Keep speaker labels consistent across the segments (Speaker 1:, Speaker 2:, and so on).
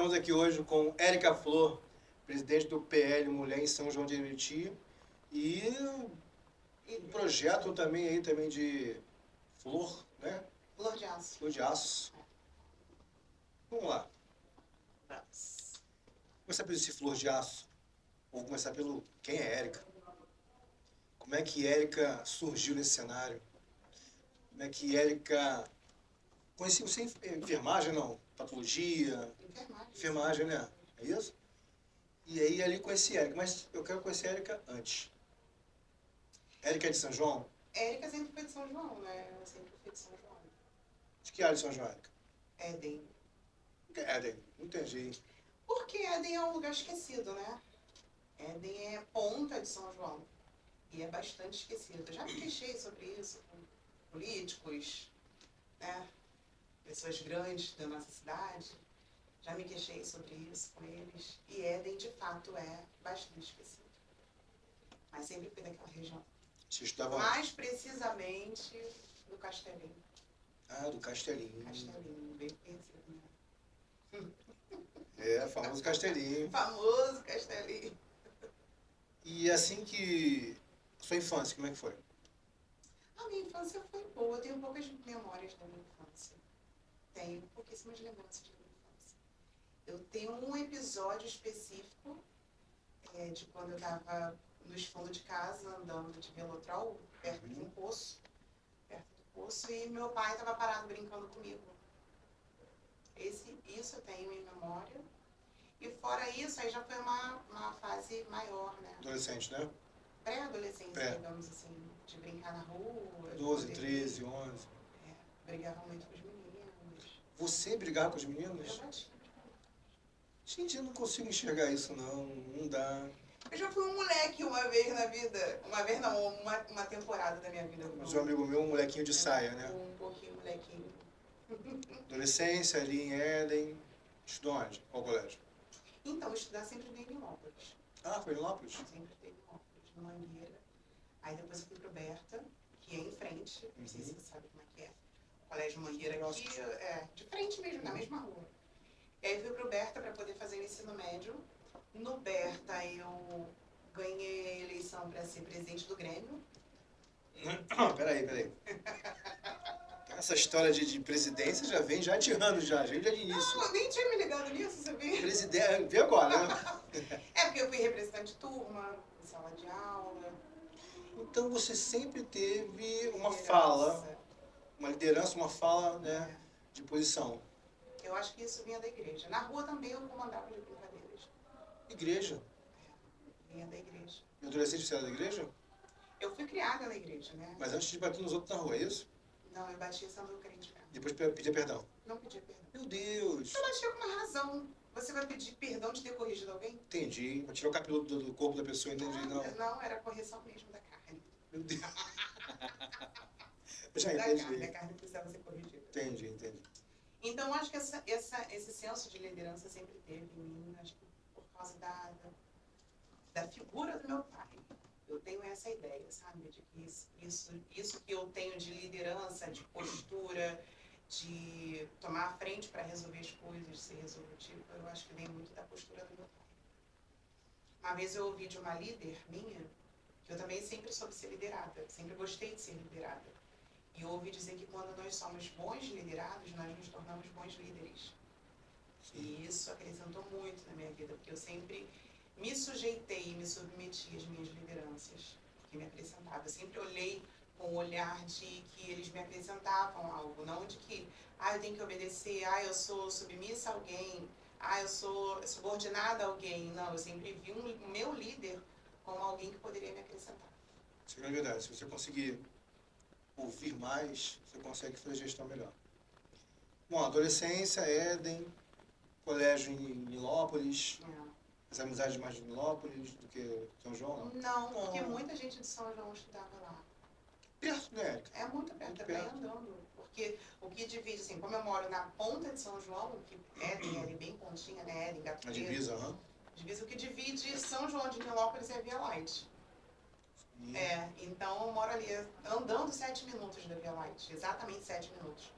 Speaker 1: Estamos aqui hoje com Érica Flor, presidente do PL Mulher em São João de Meriti, e um projeto também aí também de flor, né?
Speaker 2: Flor de aço.
Speaker 1: Flor de aço. Vamos lá.
Speaker 2: Vamos.
Speaker 1: Começar pelo esse flor de aço. Vou começar pelo quem é Érica. Como é que Érica surgiu nesse cenário? Como é que Érica... Conheci você em enfermagem, não? Patologia? Enfermagem, né? É isso? E aí ali conheci Érica, mas eu quero conhecer Érica antes. Érica é de São João?
Speaker 2: Érica sempre foi de São João, né? Ela sempre foi de São João.
Speaker 1: De que área de São João, Érica?
Speaker 2: Éden.
Speaker 1: Éden, não entendi.
Speaker 2: Porque Éden é um lugar esquecido, né? Éden é ponta de São João. E é bastante esquecido. Eu já me queixei sobre isso com políticos, né? Pessoas grandes da nossa cidade. Já me queixei sobre isso com eles. E Éden, de fato, é bastante esquecido. Mas sempre foi daquela região.
Speaker 1: Você estava...
Speaker 2: Mais precisamente do Castelinho.
Speaker 1: Ah, do Castelinho.
Speaker 2: Castelinho, bem conhecido, né?
Speaker 1: É, famoso Castelinho.
Speaker 2: Famoso Castelinho.
Speaker 1: E assim que... Sua infância, como é que foi?
Speaker 2: A minha infância foi boa. Eu tenho poucas memórias da minha infância. Tenho pouquíssimas lembranças da minha infância. Eu tenho um episódio específico de quando eu estava nos fundos de casa, andando de velotrol, perto de um poço. Perto do poço, e meu pai estava parado brincando comigo. Isso eu tenho em memória. E fora isso, aí já foi uma fase maior, né?
Speaker 1: Adolescente, né?
Speaker 2: Pré-adolescência, digamos assim, de brincar na rua.
Speaker 1: 12, 13, 11.
Speaker 2: Brigava muito com os meninos.
Speaker 1: Você brigava com os meninos?
Speaker 2: Eu batia.
Speaker 1: Gente, eu não consigo enxergar isso, não. Não dá.
Speaker 2: Eu já fui um moleque uma vez na vida. Uma vez não, uma temporada da minha vida.
Speaker 1: Mas um amigo meu, um molequinho de saia, né?
Speaker 2: Um pouquinho molequinho.
Speaker 1: Adolescência, ali em Éden. Estudou onde? Qual colégio?
Speaker 2: Então, estudar sempre veio em Nilópolis.
Speaker 1: Ah, foi em Lópolis?
Speaker 2: Sempre veio em Nilópolis, no Mangueira. Aí depois eu fui pro Berta, que é em frente. Não sei se você sabe como é que é. O Colégio Mangueira aqui, de frente mesmo, na mesma rua. E aí fui pro Berta para poder fazer o ensino médio. No Berta eu ganhei a eleição para ser presidente do Grêmio.
Speaker 1: Peraí. Essa história de presidência já vem já de anos, já de início.
Speaker 2: Não, eu nem tinha me ligado nisso, sabia?
Speaker 1: Presidente, vê agora, né?
Speaker 2: É porque eu fui representante de turma, em sala de aula.
Speaker 1: Então você sempre teve uma fala, uma liderança, uma fala, né, de posição.
Speaker 2: Eu acho que isso vinha da igreja. Na rua também eu comandava de brincadeiras.
Speaker 1: Igreja?
Speaker 2: Vinha da igreja.
Speaker 1: E adolescente você era da igreja?
Speaker 2: Eu fui criada na igreja, né?
Speaker 1: Mas antes de bater nos outros na rua, é isso?
Speaker 2: Não, eu batia sendo crente mesmo.
Speaker 1: Depois pedia perdão.
Speaker 2: Não pedia perdão.
Speaker 1: Meu Deus!
Speaker 2: Eu batia com uma razão. Você vai pedir perdão de ter corrigido alguém?
Speaker 1: Entendi. Pra tirar o cabelo do corpo da pessoa, entendi, não.
Speaker 2: Não, era correção mesmo da carne.
Speaker 1: Meu Deus. Eu já
Speaker 2: Da carne,
Speaker 1: entendi.
Speaker 2: a carne precisava ser corrigida.
Speaker 1: Entendi.
Speaker 2: Então, acho que esse senso de liderança sempre teve em mim, acho que por causa da figura do meu pai. Eu tenho essa ideia, sabe, de que isso que eu tenho de liderança, de postura, de tomar a frente para resolver as coisas, de ser resolutivo, eu acho que vem muito da postura do meu pai. Uma vez eu ouvi de uma líder minha, que eu também sempre soube ser liderada, sempre gostei de ser liderada. E eu ouvi dizer que quando nós somos bons liderados, nós nos tornamos bons líderes. E isso acrescentou muito na minha vida, porque eu sempre me sujeitei e me submeti às minhas lideranças que me acrescentavam. Eu sempre olhei com o olhar de que eles me acrescentavam algo, não de que, eu tenho que obedecer, eu sou submissa a alguém, eu sou subordinada a alguém. Não, eu sempre vi o meu líder como alguém que poderia me acrescentar.
Speaker 1: Isso é verdade. Se você conseguir ouvir mais, você consegue fazer gestão melhor. Bom, adolescência, Éden, colégio em Nilópolis. As amizades mais de Nilópolis do que São João, não?
Speaker 2: Não, porque muita gente de São João estudava lá.
Speaker 1: Perto, né, Érica?
Speaker 2: É muito perto, é bem andando. Porque o que divide, assim, como eu moro na ponta de São João, que Éden, bem pontinha, né, Éden, Gato Preto.
Speaker 1: A divisa,
Speaker 2: Divisa, o que divide São João de Nilópolis é a Via Light. Então eu moro ali andando 7 minutos da Via Light, exatamente 7 minutos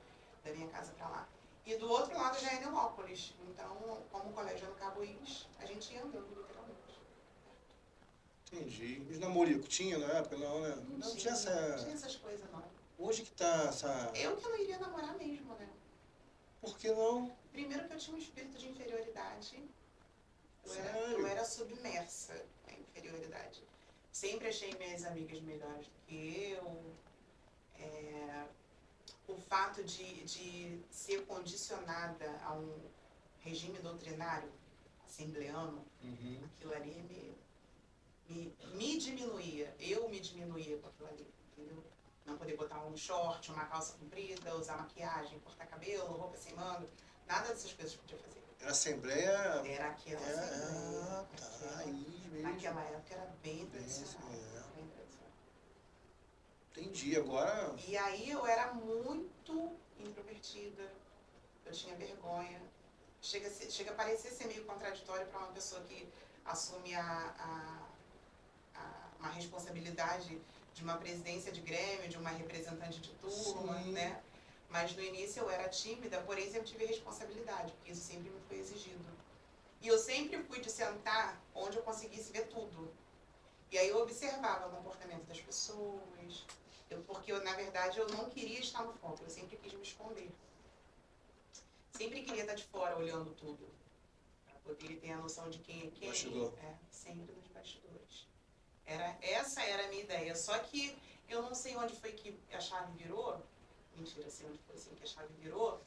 Speaker 2: da minha casa para lá. E do outro lado já é Nilópolis. Então, como
Speaker 1: Entendi. Os namoricos tinha na época? Não, né? Não tinha
Speaker 2: Não tinha essas coisas, não.
Speaker 1: Hoje que tá essa...
Speaker 2: Eu que não iria namorar mesmo, né?
Speaker 1: Por que não?
Speaker 2: Primeiro que eu tinha um espírito de inferioridade.
Speaker 1: Sério?
Speaker 2: Eu era submersa à inferioridade. Sempre achei minhas amigas melhores do que eu. O fato de ser condicionada a um regime doutrinário assembleano, aquilo ali me diminuía. Eu me diminuía com aquilo ali, entendeu? Não poder botar um short, uma calça comprida, usar maquiagem, cortar cabelo, roupa sem mando, nada dessas coisas eu podia fazer.
Speaker 1: Era assembleia...
Speaker 2: Era aquela assembleia.
Speaker 1: Ah, tá. Aí mesmo.
Speaker 2: Naquela época era bem tradicional. Bem tradicional.
Speaker 1: Entendi. Agora...
Speaker 2: E aí eu era muito introvertida, eu tinha vergonha. Chega a parecer ser meio contraditório para uma pessoa que assume uma responsabilidade de uma presidência de grêmio, de uma representante de turma,
Speaker 1: Sim.
Speaker 2: né? Mas no início eu era tímida, porém sempre tive responsabilidade, porque isso sempre me foi exigido. E eu sempre fui de sentar onde eu conseguisse ver tudo. E aí eu observava o comportamento das pessoas, porque na verdade eu não queria estar no foco, eu sempre quis me esconder. Sempre queria estar de fora olhando tudo, para poder ter a noção de quem é quem.
Speaker 1: Bastidor.
Speaker 2: Sempre nos bastidores. Essa era a minha ideia, só que eu não sei onde foi que a chave virou, mentira, sei onde foi assim que a chave virou,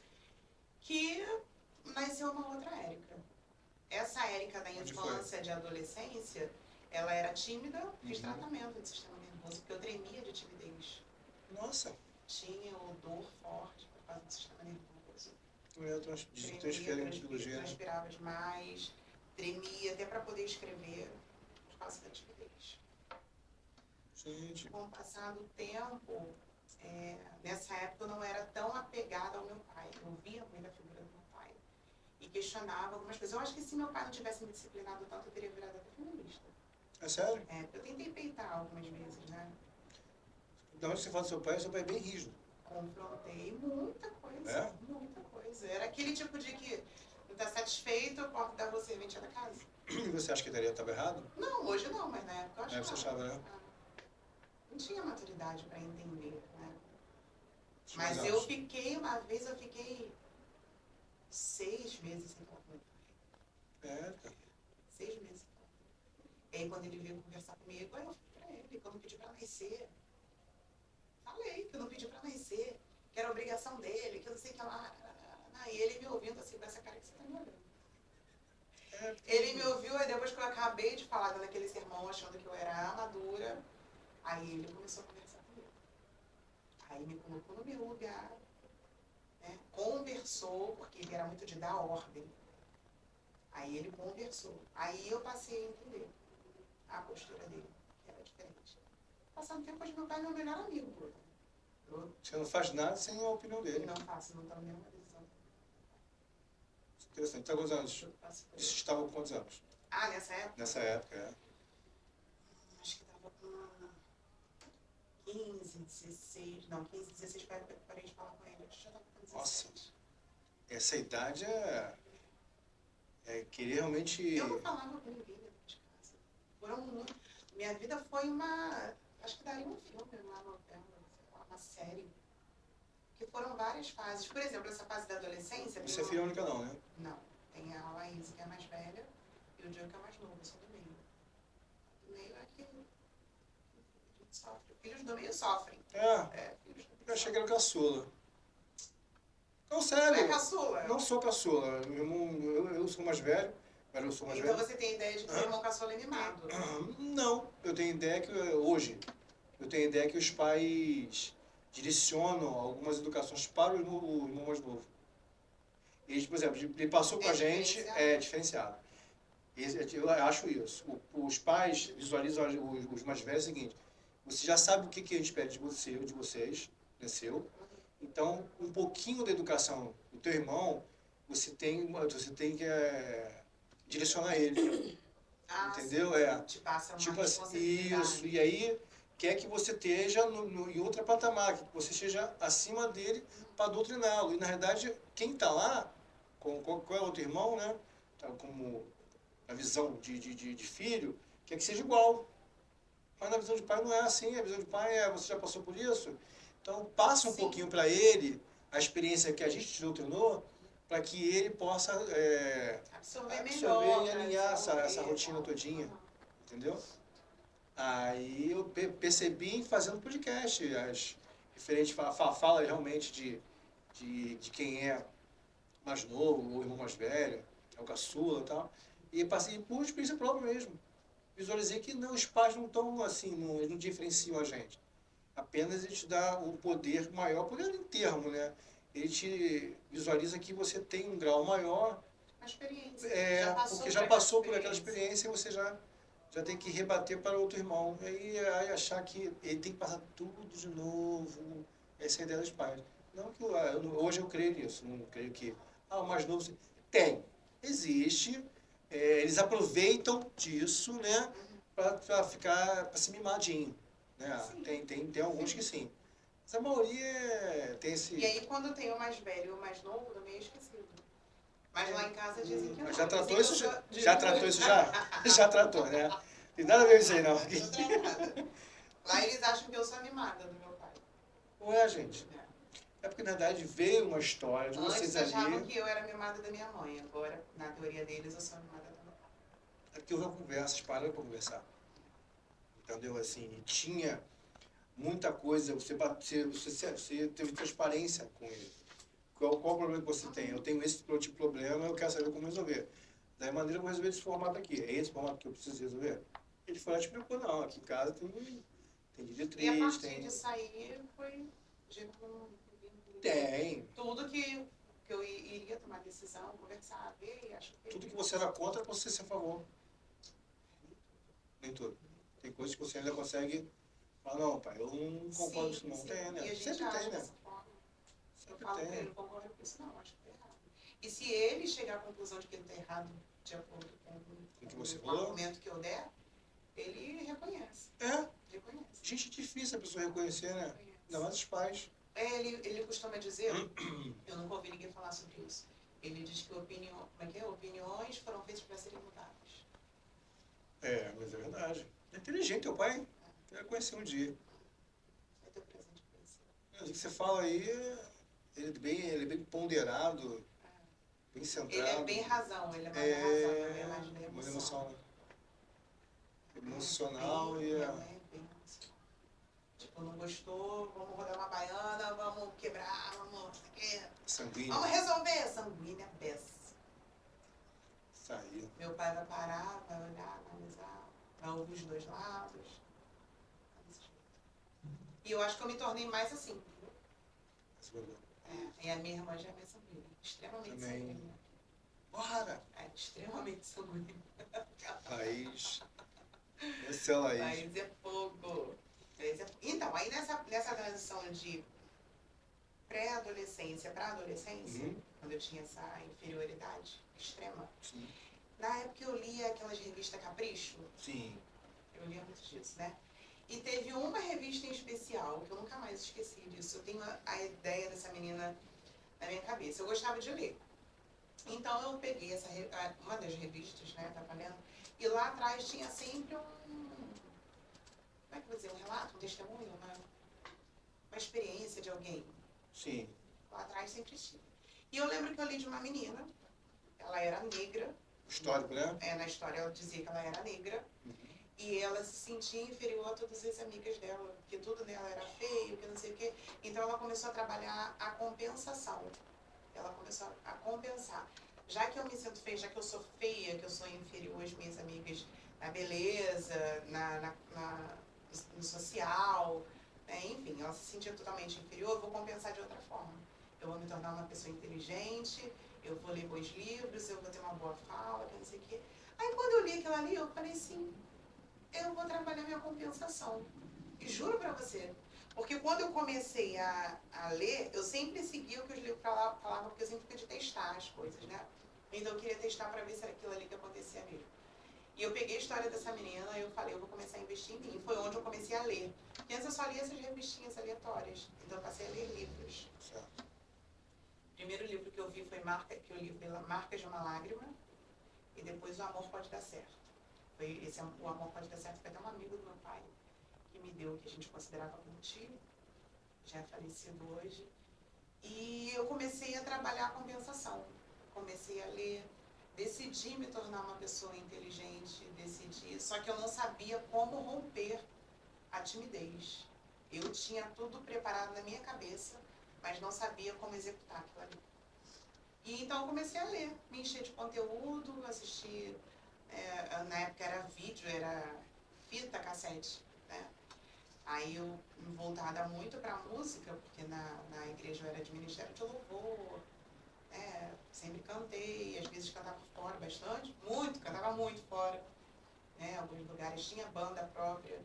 Speaker 2: que nasceu uma outra Érica. Essa Érica da infância, de adolescência, ela era tímida, fiz tratamento de sistema nervoso, porque eu tremia de timidez.
Speaker 1: Nossa.
Speaker 2: Tinha odor forte por causa do sistema nervoso. Transpirava demais, tremia até para poder escrever por causa da timidez.
Speaker 1: Gente.
Speaker 2: Com o passar do tempo, nessa época eu não era tão apegada ao meu pai. Eu via muito a figura do meu pai e questionava algumas coisas. Eu acho que se meu pai não tivesse me disciplinado tanto, eu teria virado até feminista.
Speaker 1: É sério?
Speaker 2: Eu tentei peitar algumas vezes, né?
Speaker 1: Da onde você fala do seu pai é bem rígido.
Speaker 2: Confrontei muita coisa, muita coisa. Era aquele tipo de que não está satisfeito, eu posso dar você serventia da casa.
Speaker 1: E você acha que estava errado?
Speaker 2: Não, hoje não, mas na época eu achava.
Speaker 1: Você achava, né?
Speaker 2: Não tinha maturidade para entender, né? Mas eu fiquei, uma vez eu fiquei 6 meses sem falar com meu pai. 6 meses. E aí quando ele veio conversar comigo, aí eu falei pra ele que eu não pedi pra nascer. Falei que eu não pedi pra nascer, que era obrigação dele, que eu não sei o que lá. E ele me ouvindo assim, com essa cara que você tá me olhando. Ele me ouviu, aí depois que eu acabei de falar, dando aquele sermão, achando que eu era madura, aí ele começou a conversar comigo. Aí me colocou no meu lugar, né? Conversou, porque ele era muito de dar ordem. Aí ele conversou. Aí eu passei a entender a postura dele, que era diferente. Passando tempo, hoje meu pai é meu melhor amigo.
Speaker 1: Você não faz nada sem a opinião dele.
Speaker 2: Não faço, não tomo nenhuma decisão.
Speaker 1: Interessante. Está quantos anos? Isso estava com quantos anos?
Speaker 2: Ah, nessa época?
Speaker 1: Nessa época,
Speaker 2: Acho que estava com 15, 16. Não, 15, 16 parei de falar com ele. Acho que já estava com 17.
Speaker 1: Nossa. Essa idade é querer realmente...
Speaker 2: Eu não falava com ninguém dentro de casa. Minha vida foi uma... Acho que daria um filme, uma novela, uma série. Que foram várias fases. Por exemplo, essa fase da adolescência...
Speaker 1: Você é filha única não, né?
Speaker 2: Não. Tem a Laís, que é a mais velha, e o Diogo, que é o mais novo. Eu sou do meio. Do meio é que a gente sofre. Filhos do meio sofrem.
Speaker 1: Filhos do meio. Eu achei que era caçula. Não, sério.
Speaker 2: Não é caçula?
Speaker 1: Não sou caçula. Eu sou mais velho. Eu sou mais
Speaker 2: então
Speaker 1: velho.
Speaker 2: Você tem ideia de que o irmão caçula é mimado?
Speaker 1: Não. Eu tenho ideia que hoje... Eu tenho ideia que os pais direcionam algumas educações para o irmão mais novo. Ele, por exemplo, ele passou com a gente, diferenciado. Eu acho isso. Os pais visualizam os mais velhos o seguinte: você já sabe o que a gente espera de vocês, nasceu. Então, um pouquinho da educação do teu irmão, você tem que direcionar ele. Entendeu?
Speaker 2: Sim. Te passa uma responsabilidade.
Speaker 1: Isso. E aí quer que você esteja em outra patamar, que você esteja acima dele para doutriná-lo. E, na realidade, quem está lá, qual é o outro irmão, né? Tá como a visão de filho, quer que seja igual. Mas na visão de pai não é assim. A visão de pai é, você já passou por isso? Então, passa um
Speaker 2: Sim.
Speaker 1: pouquinho para ele a experiência que a gente te doutrinou, para que ele possa
Speaker 2: Absorver
Speaker 1: absorver
Speaker 2: melhor,
Speaker 1: e
Speaker 2: né,
Speaker 1: alinhar essa
Speaker 2: desenvolver e
Speaker 1: rotina
Speaker 2: tal.
Speaker 1: todinha,
Speaker 2: Aham.
Speaker 1: entendeu? Aí eu percebi fazendo podcast, as referente fala realmente de quem é mais novo, ou irmão mais velho, é o caçula e tal. E passei por experiência própria mesmo. Visualizei que não, os pais não estão assim, não, eles não diferenciam a gente. Apenas ele te dá o poder maior, poder em termo, né? Ele te visualiza que você tem um grau maior,
Speaker 2: Uma experiência. Já passou
Speaker 1: porque
Speaker 2: por
Speaker 1: já
Speaker 2: aquela
Speaker 1: passou por aquela
Speaker 2: experiência.
Speaker 1: experiência e você já tem que rebater para outro irmão. Aí achar que ele tem que passar tudo de novo. Essa é a ideia dos pais. Não que hoje eu creio nisso, não creio que o mais novo. Tem, existe. Eles aproveitam disso, né,
Speaker 2: Uhum.
Speaker 1: para ficar, para se mimadinho. Né?
Speaker 2: Sim.
Speaker 1: Tem alguns que sim. Mas a maioria tem
Speaker 2: E
Speaker 1: esse.
Speaker 2: aí, quando tem o mais velho e o mais novo, também é esquecido. Mas lá em casa dizem que não.
Speaker 1: Mas já
Speaker 2: Dizem
Speaker 1: tratou
Speaker 2: que
Speaker 1: isso?
Speaker 2: eu sou
Speaker 1: Já tratou isso já? Já tratou, né? Tem nada a ver com isso aí, não.
Speaker 2: Tô tratada. Lá eles acham que eu sou a mimada do meu pai.
Speaker 1: Não é, gente.
Speaker 2: Né?
Speaker 1: É porque, na verdade, veio uma história de vocês
Speaker 2: Antes achavam
Speaker 1: ali.
Speaker 2: que eu era a mimada da minha mãe. Agora, na teoria deles, eu sou a mimada do meu pai.
Speaker 1: Aqui houve uma conversa, pararam para conversar. Entendeu? Assim, e tinha muita coisa, você teve transparência com ele. Qual o problema que você tem? Eu tenho esse tipo de problema, eu quero saber como resolver. Da maneira que eu vou resolver esse formato aqui. É esse formato que eu preciso resolver? Ele foi lá e explicou, não, aqui em casa tem
Speaker 2: E a
Speaker 1: diretriz,
Speaker 2: partir disso aí foi
Speaker 1: tem.
Speaker 2: tudo que eu iria tomar decisão, conversar, ver e acho que.
Speaker 1: Tudo que você era contra, você se a favor. Nem tudo. Tem coisas que você ainda consegue falar, não, pai, eu não concordo com isso não.
Speaker 2: Sim.
Speaker 1: Tem, né?
Speaker 2: E a gente
Speaker 1: Sempre
Speaker 2: acha
Speaker 1: tem, né?
Speaker 2: dessa forma. Eu
Speaker 1: Sempre
Speaker 2: falo pra ele,
Speaker 1: tem.
Speaker 2: não concordo com isso não, acho que tá errado. E se ele chegar à conclusão de que ele está errado, de acordo com
Speaker 1: O que você
Speaker 2: o
Speaker 1: falou?
Speaker 2: argumento que eu der, ele reconhece.
Speaker 1: É.
Speaker 2: Reconhece.
Speaker 1: Gente, é difícil a pessoa reconhecer, né?
Speaker 2: Reconhece.
Speaker 1: Ainda mais os pais.
Speaker 2: Ele costuma dizer, eu nunca ouvi ninguém falar sobre isso. Ele diz que opiniões foram feitas para serem mudadas.
Speaker 1: Mas é verdade. É inteligente teu pai. Quero conhecer um dia.
Speaker 2: Vai ter presente para você.
Speaker 1: O que você fala aí, ele é bem ponderado, bem centrado.
Speaker 2: Ele é bem razão, ele é mais da razão, ele é mais da
Speaker 1: muito
Speaker 2: emoção.
Speaker 1: emocional. Emocional
Speaker 2: Bem,
Speaker 1: e
Speaker 2: minha mãe é bem emocional. Tipo, não gostou, vamos rodar uma baiana, vamos quebrar, vamos.
Speaker 1: sanguíneo.
Speaker 2: Vamos resolver! Sanguínea beça.
Speaker 1: Sair.
Speaker 2: Meu pai vai parar, vai olhar, analisar, vai ouvir os dois lados. E eu acho que eu me tornei mais assim. E a minha irmã já é minha sanguínea. Extremamente
Speaker 1: Também.
Speaker 2: sanguínea.
Speaker 1: Bora!
Speaker 2: Extremamente sanguínea.
Speaker 1: Laís. Esse é a Laís.
Speaker 2: País é fogo. Então, aí nessa transição de pré-adolescência para adolescência,
Speaker 1: Uhum.
Speaker 2: quando eu tinha essa inferioridade extrema,
Speaker 1: Sim.
Speaker 2: na época eu lia aquelas revistas Capricho,
Speaker 1: Sim.
Speaker 2: eu lia muito disso, né? E teve uma revista em especial, que eu nunca mais esqueci disso, eu tenho a ideia dessa menina na minha cabeça, eu gostava de ler. Então eu peguei uma das revistas, né, tava lendo, e lá atrás tinha sempre como é que eu vou dizer, um relato, um testemunho, uma experiência de alguém.
Speaker 1: Sim.
Speaker 2: Lá atrás sempre tinha. E eu lembro que eu li de uma menina, ela era negra.
Speaker 1: Histórico, né?
Speaker 2: Na história ela dizia que ela era negra. E ela se sentia inferior a todas as amigas dela, que tudo dela era feio, que não sei o quê. Então ela começou a trabalhar a compensação. Ela começou a compensar. Já que eu me sinto feia, já que eu sou feia, que eu sou inferior às minhas amigas na beleza, no social, né? Enfim, ela se sentia totalmente inferior, eu vou compensar de outra forma. Eu vou me tornar uma pessoa inteligente, eu vou ler bons livros, eu vou ter uma boa fala, não sei o quê. Aí quando eu li aquilo ali, eu falei assim, eu vou trabalhar minha compensação. E juro pra você, porque quando eu comecei a ler, eu sempre seguia o que os livros falavam, porque eu sempre queria testar as coisas, né? Então eu queria testar pra ver se era aquilo ali que acontecia mesmo. E eu peguei a história dessa menina e eu falei, eu vou começar a investir em mim. Foi onde eu comecei a ler. Porque antes eu só lia essas revistinhas aleatórias. Então eu passei a ler livros.
Speaker 1: Certo.
Speaker 2: O primeiro livro que eu vi foi Marcas de uma Lágrima. E depois O Amor Pode Dar Certo. O Amor Pode Dar Certo foi até um amigo do meu pai. que me deu o que a gente considerava como tio, já é falecido hoje. E eu comecei a trabalhar a compensação. Comecei a ler, decidi me tornar uma pessoa inteligente, decidi, só que eu não sabia como romper a timidez. Eu tinha tudo preparado na minha cabeça, mas não sabia como executar aquilo ali. E então eu comecei a ler, me encher de conteúdo, assistir, na época era vídeo, era fita cassete, né? Aí eu voltada muito para a música, porque na igreja eu era de ministério de louvor, né? Sempre cantei, às vezes cantava fora bastante, muito, cantava muito fora, né? Alguns lugares tinha banda própria.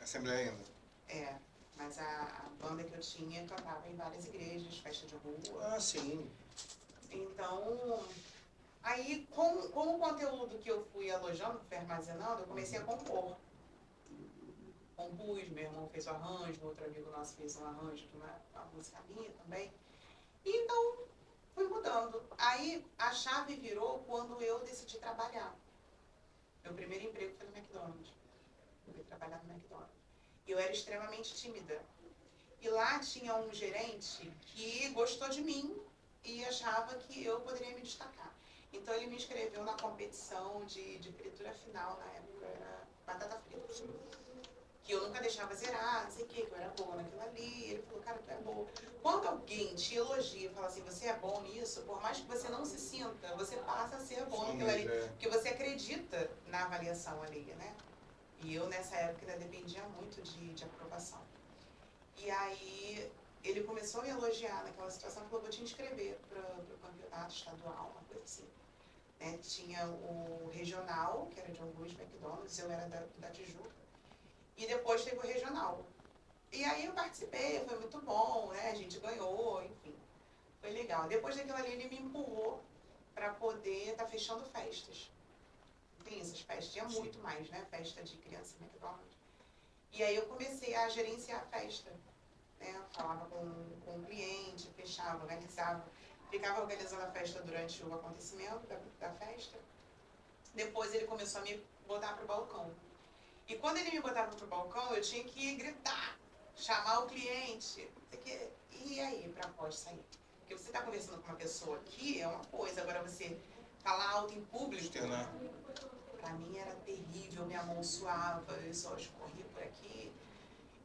Speaker 1: Assembleia ainda.
Speaker 2: É, mas a banda que eu tinha cantava em várias igrejas, festa de rua.
Speaker 1: Ah, sim.
Speaker 2: Então, aí com o conteúdo que eu fui alojando, fui armazenando, eu comecei a compor. Compus, meu irmão fez o arranjo, outro amigo nosso fez um arranjo de uma música minha também. E então, fui mudando. Aí a chave virou quando eu decidi trabalhar. Meu primeiro emprego foi no McDonald's. Eu fui trabalhar no McDonald's. Eu era extremamente tímida. E lá tinha um gerente que gostou de mim e achava que eu poderia me destacar. Então ele me inscreveu na competição de fritura final, na época era batata frita. Que eu nunca deixava zerar, não sei o que eu era boa naquilo ali. Ele falou, cara, tu é boa. Quando alguém te elogia e fala assim, você é bom nisso, por mais que você não se sinta, você passa a ser bom naquilo ali. Porque você acredita na avaliação ali, né? E eu nessa época ainda dependia muito de aprovação. E aí ele começou a me elogiar naquela situação, falou, vou te inscrever para o campeonato estadual, uma coisa assim. Né? Tinha o regional, que era de alguns McDonald's, eu era da Tijuca. E depois teve o regional. E aí eu participei, foi muito bom, né? A gente ganhou, enfim. Foi legal. Depois daquilo ali, ele me empurrou para poder estar fechando festas. Tem essas festas, tinha muito mais, né? Festa de criança no McDonald's. E aí eu comecei a gerenciar a festa. Né? Falava com o cliente, fechava, organizava. Ficava organizando a festa durante o acontecimento da festa. Depois ele começou a me botar para o balcão. E quando ele me botava pro balcão, eu tinha que gritar, chamar o cliente. E aí, pra pós sair? Porque você tá conversando com uma pessoa aqui, é uma coisa. Agora você falar alto em público,
Speaker 1: Externar.
Speaker 2: pra mim era terrível, minha mão suava, eu só escorria por aqui.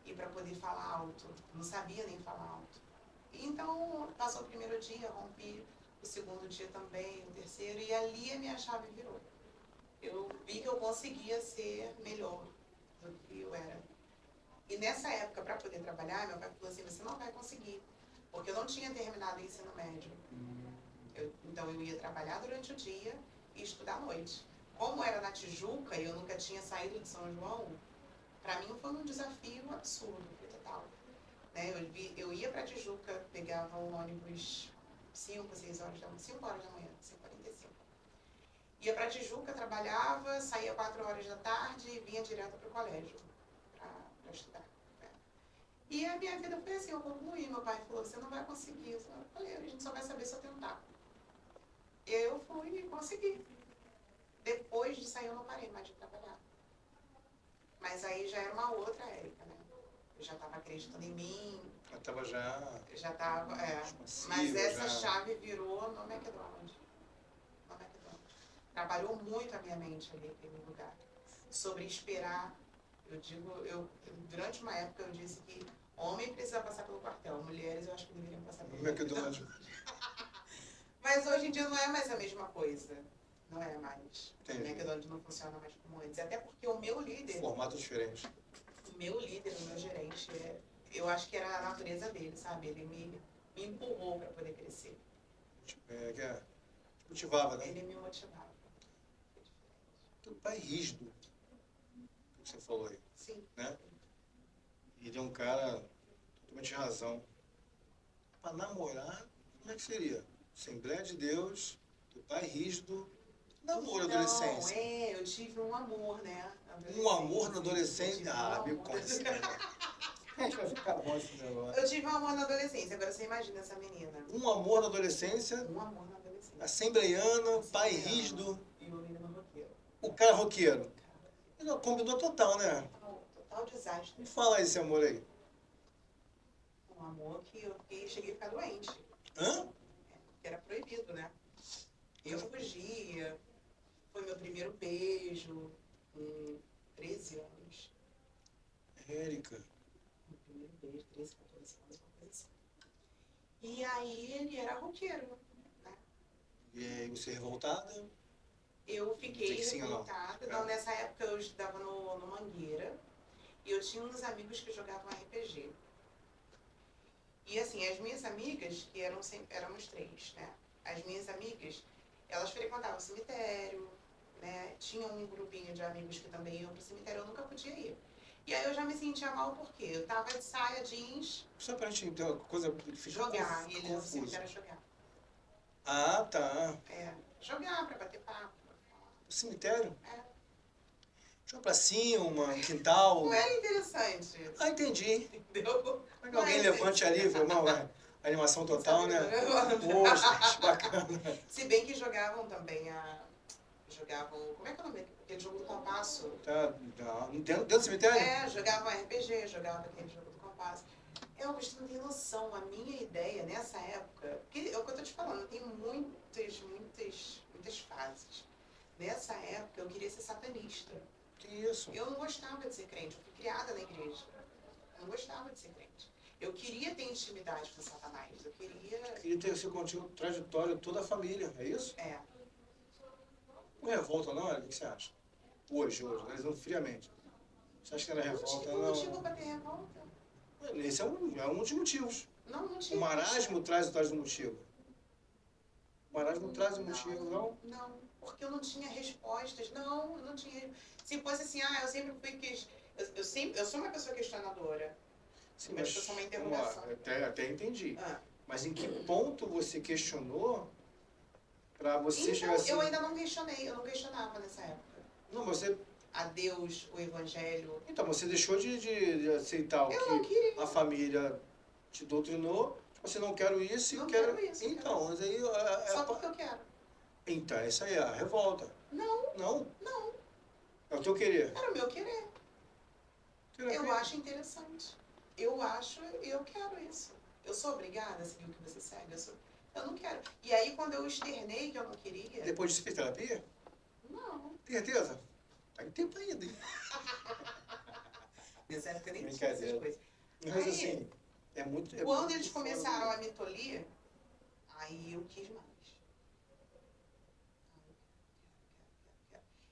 Speaker 2: E pra poder falar alto, não sabia nem falar alto. Então, passou o primeiro dia, rompi o segundo dia também, o terceiro, e ali a minha chave virou. Eu vi que eu conseguia ser melhor do que eu era. E nessa época, para poder trabalhar, meu pai falou assim, você não vai conseguir, porque eu não tinha terminado o ensino médio. Então eu ia trabalhar durante o dia e estudar à noite. Como era na Tijuca e eu nunca tinha saído de São João, para mim foi um desafio absurdo, total. Né? Eu ia para Tijuca, pegava um ônibus 5, 6 horas da manhã, 5 horas da manhã, 5h45. Ia para Tijuca, trabalhava, saía 4 horas da tarde e vinha direto para o colégio para estudar. Né? E a minha vida foi assim, eu concluí. Meu pai falou, você não vai conseguir. Eu falei, a gente só vai saber se eu tentar. Eu fui e consegui. Depois de sair eu não parei mais de trabalhar. Mas aí já era uma outra Érica, né? Eu já estava acreditando em mim.
Speaker 1: Eu estava já...
Speaker 2: Já estava,
Speaker 1: massiva,
Speaker 2: mas essa
Speaker 1: já...
Speaker 2: chave virou no McDonald's. Trabalhou muito a minha mente ali naquele lugar. Sobre esperar. Durante uma época eu disse que homem precisa passar pelo quartel, mulheres eu acho que deveriam passar pelo
Speaker 1: McDonald's.
Speaker 2: Mas hoje em dia não é mais a mesma coisa. Não é mais.
Speaker 1: Entendi.
Speaker 2: O McDonald's não funciona mais como antes. Até porque o meu líder...
Speaker 1: Formato diferente.
Speaker 2: O meu líder, o meu gerente, eu acho que era a natureza dele, sabe? Ele me empurrou para poder crescer.
Speaker 1: Motivava, né?
Speaker 2: Ele me motivava.
Speaker 1: Teu pai é rígido, o que você falou aí,
Speaker 2: Sim.
Speaker 1: né? Ele é um cara totalmente razão. Para namorar, como é que seria? Assembleia de Deus, teu pai é rígido, namoro na adolescência.
Speaker 2: Eu tive um amor, né?
Speaker 1: Um amor na adolescência? Me conta esse negócio. A gente vai ficar bom esse negócio.
Speaker 2: Eu tive um amor na adolescência, agora você imagina essa menina.
Speaker 1: Um amor na adolescência,
Speaker 2: Um amor na adolescência.
Speaker 1: assembleiano, pai rígido,
Speaker 2: E o menino roqueiro.
Speaker 1: o cara roqueiro. Ele combinou total, né?
Speaker 2: Total. total desastre.
Speaker 1: Me fala esse amor aí.
Speaker 2: Um amor que eu cheguei a ficar doente.
Speaker 1: Hã?
Speaker 2: Que era proibido, né? Eu fugia. Foi meu primeiro beijo com 13 anos.
Speaker 1: Érica.
Speaker 2: Meu primeiro beijo, 13, 14 anos, uma coisa assim. E aí ele era roqueiro, né?
Speaker 1: E aí, você revoltada?
Speaker 2: Eu fiquei
Speaker 1: Dizer que sim ou não?
Speaker 2: revoltada. Não, nessa época eu estudava no Mangueira. E eu tinha uns amigos que jogavam RPG. E assim, as minhas amigas, que éramos três, né? As minhas amigas, elas frequentavam o cemitério, né? Tinha um grupinho de amigos que também iam pro cemitério, eu nunca podia ir. E aí eu já me sentia mal porque eu tava de saia jeans,
Speaker 1: Só pra gente ter uma coisa que fica
Speaker 2: jogar, e eles iam pro
Speaker 1: confuso.
Speaker 2: cemitério jogar.
Speaker 1: Ah, tá.
Speaker 2: É, jogar pra bater papo, pra falar.
Speaker 1: O cemitério?
Speaker 2: É.
Speaker 1: Tinha uma pracinha, um quintal.
Speaker 2: Não era interessante,
Speaker 1: Ah, entendi.
Speaker 2: entendeu?
Speaker 1: Como é que alguém levante ali, foi uma animação total, né? Poxa, que bacana.
Speaker 2: Se bem que jogavam também jogavam, como é que é o nome? Aquele jogo do compasso.
Speaker 1: Tá, dentro do cemitério?
Speaker 2: É, jogavam RPG, jogavam aquele jogo do compasso. Você não tem noção, a minha ideia nessa época, porque é o que eu tô te falando, tem muitas fases. Nessa época eu queria ser satanista.
Speaker 1: Que isso?
Speaker 2: Eu não gostava de ser crente, eu fui criada na igreja. Eu não gostava de ser crente. Eu queria ter intimidade com Satanás, eu queria...
Speaker 1: Queria ter esse contigo trajetório toda a família, é isso?
Speaker 2: É.
Speaker 1: Não revolta não, Érica? O que você acha? Hoje, analisando friamente. Você acha que era
Speaker 2: Não
Speaker 1: revolta?
Speaker 2: tive motivo pra ter revolta.
Speaker 1: Esse é um dos motivos.
Speaker 2: Não tive.
Speaker 1: O marasmo traz o motivo. O marasmo traz o motivo, não?
Speaker 2: Não, porque eu não tinha respostas. Não, eu não tinha. Se fosse assim, eu sempre fui eu sou uma pessoa questionadora.
Speaker 1: Sim,
Speaker 2: Mas foi só uma
Speaker 1: vamos lá,
Speaker 2: interrogação.
Speaker 1: até entendi.
Speaker 2: Ah.
Speaker 1: Mas em que ponto você questionou para você chegar
Speaker 2: Então,
Speaker 1: assim...
Speaker 2: eu ainda não questionei, eu não questionava nessa época.
Speaker 1: Não, você...
Speaker 2: A Deus, o Evangelho.
Speaker 1: Então, você deixou de aceitar o
Speaker 2: Eu não
Speaker 1: que
Speaker 2: queria.
Speaker 1: a família te doutrinou. Você não quero isso e
Speaker 2: Não
Speaker 1: quero...
Speaker 2: quero isso,
Speaker 1: Então, mas aí...
Speaker 2: Só porque eu quero.
Speaker 1: Então, essa aí é a revolta.
Speaker 2: Não,
Speaker 1: Não?
Speaker 2: não.
Speaker 1: É o teu querer.
Speaker 2: Era o meu querer.
Speaker 1: Terapia.
Speaker 2: Eu acho interessante. Eu quero isso. Eu sou obrigada a seguir o que você segue? Eu não quero. E aí, quando eu externei que eu não queria...
Speaker 1: Depois disso, fez terapia?
Speaker 2: Não.
Speaker 1: Tem certeza? Tá em tempo ainda, hein?
Speaker 2: Nessa época nem tinha
Speaker 1: Brincadeira.
Speaker 2: essas coisas.
Speaker 1: Mas
Speaker 2: Aí,
Speaker 1: assim, é muito...
Speaker 2: quando eles começaram a me tolir, aí eu quis mais.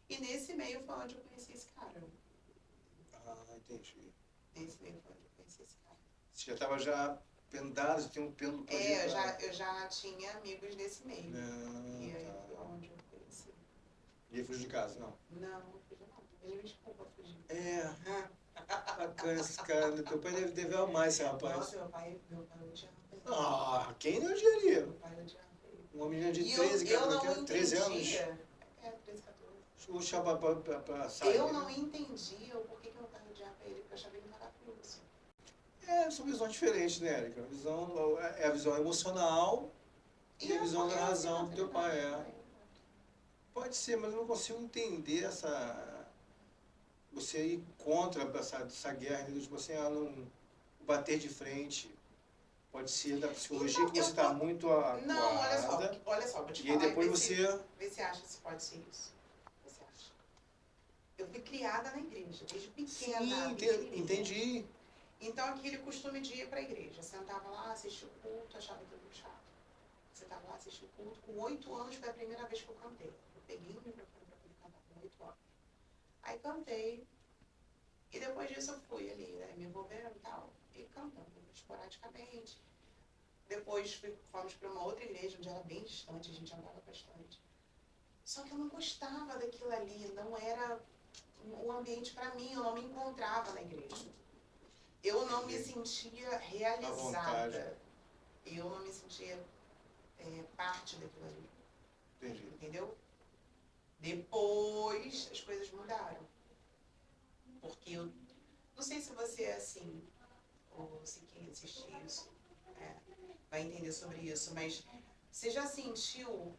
Speaker 2: E nesse meio foi onde eu conheci esse cara.
Speaker 1: Ah, entendi.
Speaker 2: Nesse meio foi onde eu conheci esse cara.
Speaker 1: Você já estava já pendado, você tem um pêndulo pra ir pra...
Speaker 2: Eu já tinha amigos nesse meio. E aí foi
Speaker 1: Tá.
Speaker 2: onde eu conheci.
Speaker 1: E aí fugiu de casa, não?
Speaker 2: Não fugi não. Ele me desculpa fugir.
Speaker 1: É, bacana esse cara. Teu pai deve amar esse rapaz.
Speaker 2: Nossa, meu pai odiava ele.
Speaker 1: Ah, quem não odiaria?
Speaker 2: Meu pai odiava ele.
Speaker 1: Uma menina de
Speaker 2: E
Speaker 1: 13,
Speaker 2: eu não
Speaker 1: 13 anos.
Speaker 2: entendia. 13, 14.
Speaker 1: Puxa pra sair.
Speaker 2: Eu não entendia o porquê que meu pai odiava ele, porque eu achava ele maravilhoso.
Speaker 1: São visões diferentes, né, Érica? A visão emocional e a visão da razão do teu pai. Pode ser, mas eu não consigo entender você ir contra essa guerra, entendeu? Tipo assim, não bater de frente. Pode ser da psicologia
Speaker 2: Então,
Speaker 1: que você está muito acuada.
Speaker 2: Não, olha só, vou te
Speaker 1: E aí
Speaker 2: falar.
Speaker 1: depois você...
Speaker 2: Vê se acha se pode ser isso. Você acha? Eu fui criada na igreja, desde pequena.
Speaker 1: Sim, entendi.
Speaker 2: Então, aquele costume de ir para a igreja. Sentava lá, assistia o culto, achava aquilo muito chato. Sentava lá, assistia o culto. Com 8 anos foi a primeira vez que eu cantei. Eu peguei o microfone para poder cantar com 8 anos. Aí cantei. E depois disso eu fui ali, né, me envolvendo e tal. E cantando, esporadicamente. Depois fomos para uma outra igreja, onde era bem distante, a gente andava bastante. Só que eu não gostava daquilo ali, não era o ambiente para mim, eu não me encontrava na igreja. Eu não me sentia realizada. Eu não me sentia parte daquilo ali.
Speaker 1: Entendi.
Speaker 2: Entendeu? Depois as coisas mudaram. Porque eu não sei se você é assim, ou se quem assistir isso vai entender sobre isso, mas você já sentiu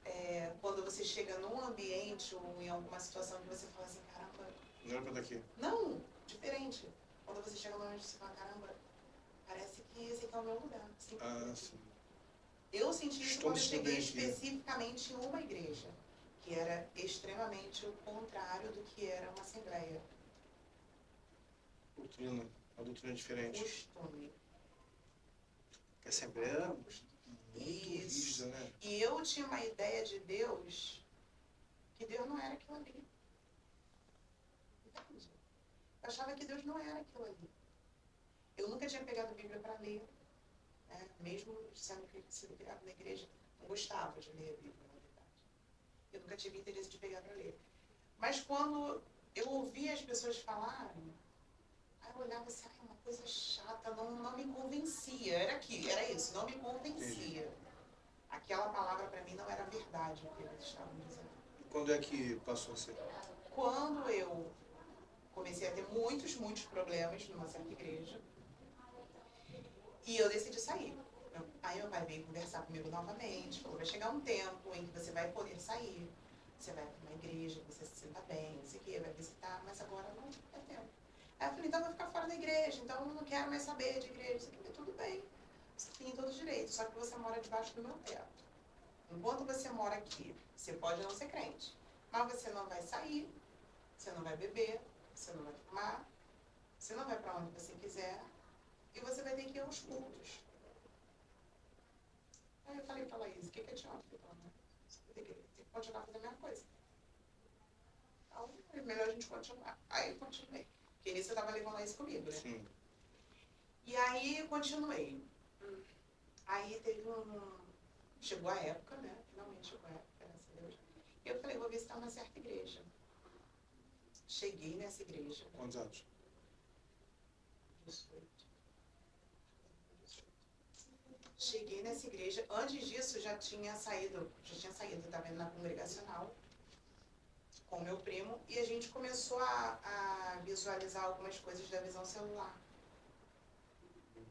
Speaker 2: quando você chega num ambiente ou em alguma situação que você fala assim, caramba...
Speaker 1: Não era pra daqui.
Speaker 2: Não, diferente. Quando você chega longe, você fala, caramba, parece que esse aqui é o meu lugar.
Speaker 1: Sim.
Speaker 2: Eu senti isso
Speaker 1: Estou
Speaker 2: quando eu
Speaker 1: me
Speaker 2: cheguei
Speaker 1: sentindo bem aqui.
Speaker 2: especificamente em uma igreja, que era extremamente o contrário do que era uma assembleia.
Speaker 1: Uma doutrina diferente.
Speaker 2: Costume.
Speaker 1: Porque a Assembleia era muito
Speaker 2: Isso.
Speaker 1: rígida, né?
Speaker 2: E eu tinha uma ideia de Deus, que Deus não era aquilo ali. Entende? Eu achava que Deus não era aquilo ali. Eu nunca tinha pegado a Bíblia para ler, né? Mesmo sendo criado na igreja, não gostava de ler a Bíblia, na verdade. Eu nunca tive interesse de pegar para ler. Mas quando eu ouvia as pessoas falarem, aí eu olhava assim, é uma coisa chata, não me convencia. Era isso, não me convencia. Aquela palavra para mim não era verdade o que eles estavam dizendo.
Speaker 1: E quando é que passou a ser?
Speaker 2: Quando eu comecei a ter muitos problemas numa certa igreja, e eu decidi sair. Aí meu pai veio conversar comigo novamente, falou, vai chegar um tempo em que você vai poder sair, você vai para uma igreja, você se sinta bem, não sei o quê, vai visitar, mas agora não é tempo. Aí eu falei, então eu vou ficar fora da igreja, então eu não quero mais saber de igreja, isso aqui, tudo bem, você tem todo direito, só que você mora debaixo do meu teto. Enquanto você mora aqui, você pode não ser crente, mas você não vai sair, você não vai beber, você não vai fumar, você não vai para onde você quiser, e você vai ter que ir aos cultos. Aí eu falei pra Laís, o que adianta? Eu falei, não, você tem que continuar fazendo a mesma coisa. Então, é melhor a gente continuar. Aí eu continuei. Porque nisso eu tava levando a Laís comigo, né?
Speaker 1: Sim.
Speaker 2: E aí eu continuei. Aí teve chegou a época, né? Finalmente chegou a época, graças a Deus. E eu falei, vou visitar uma certa igreja. Cheguei nessa igreja.
Speaker 1: Quantos anos?
Speaker 2: 18. Cheguei nessa igreja. Antes disso, já tinha saído, estava indo na congregacional com meu primo, e a gente começou a visualizar algumas coisas da visão celular.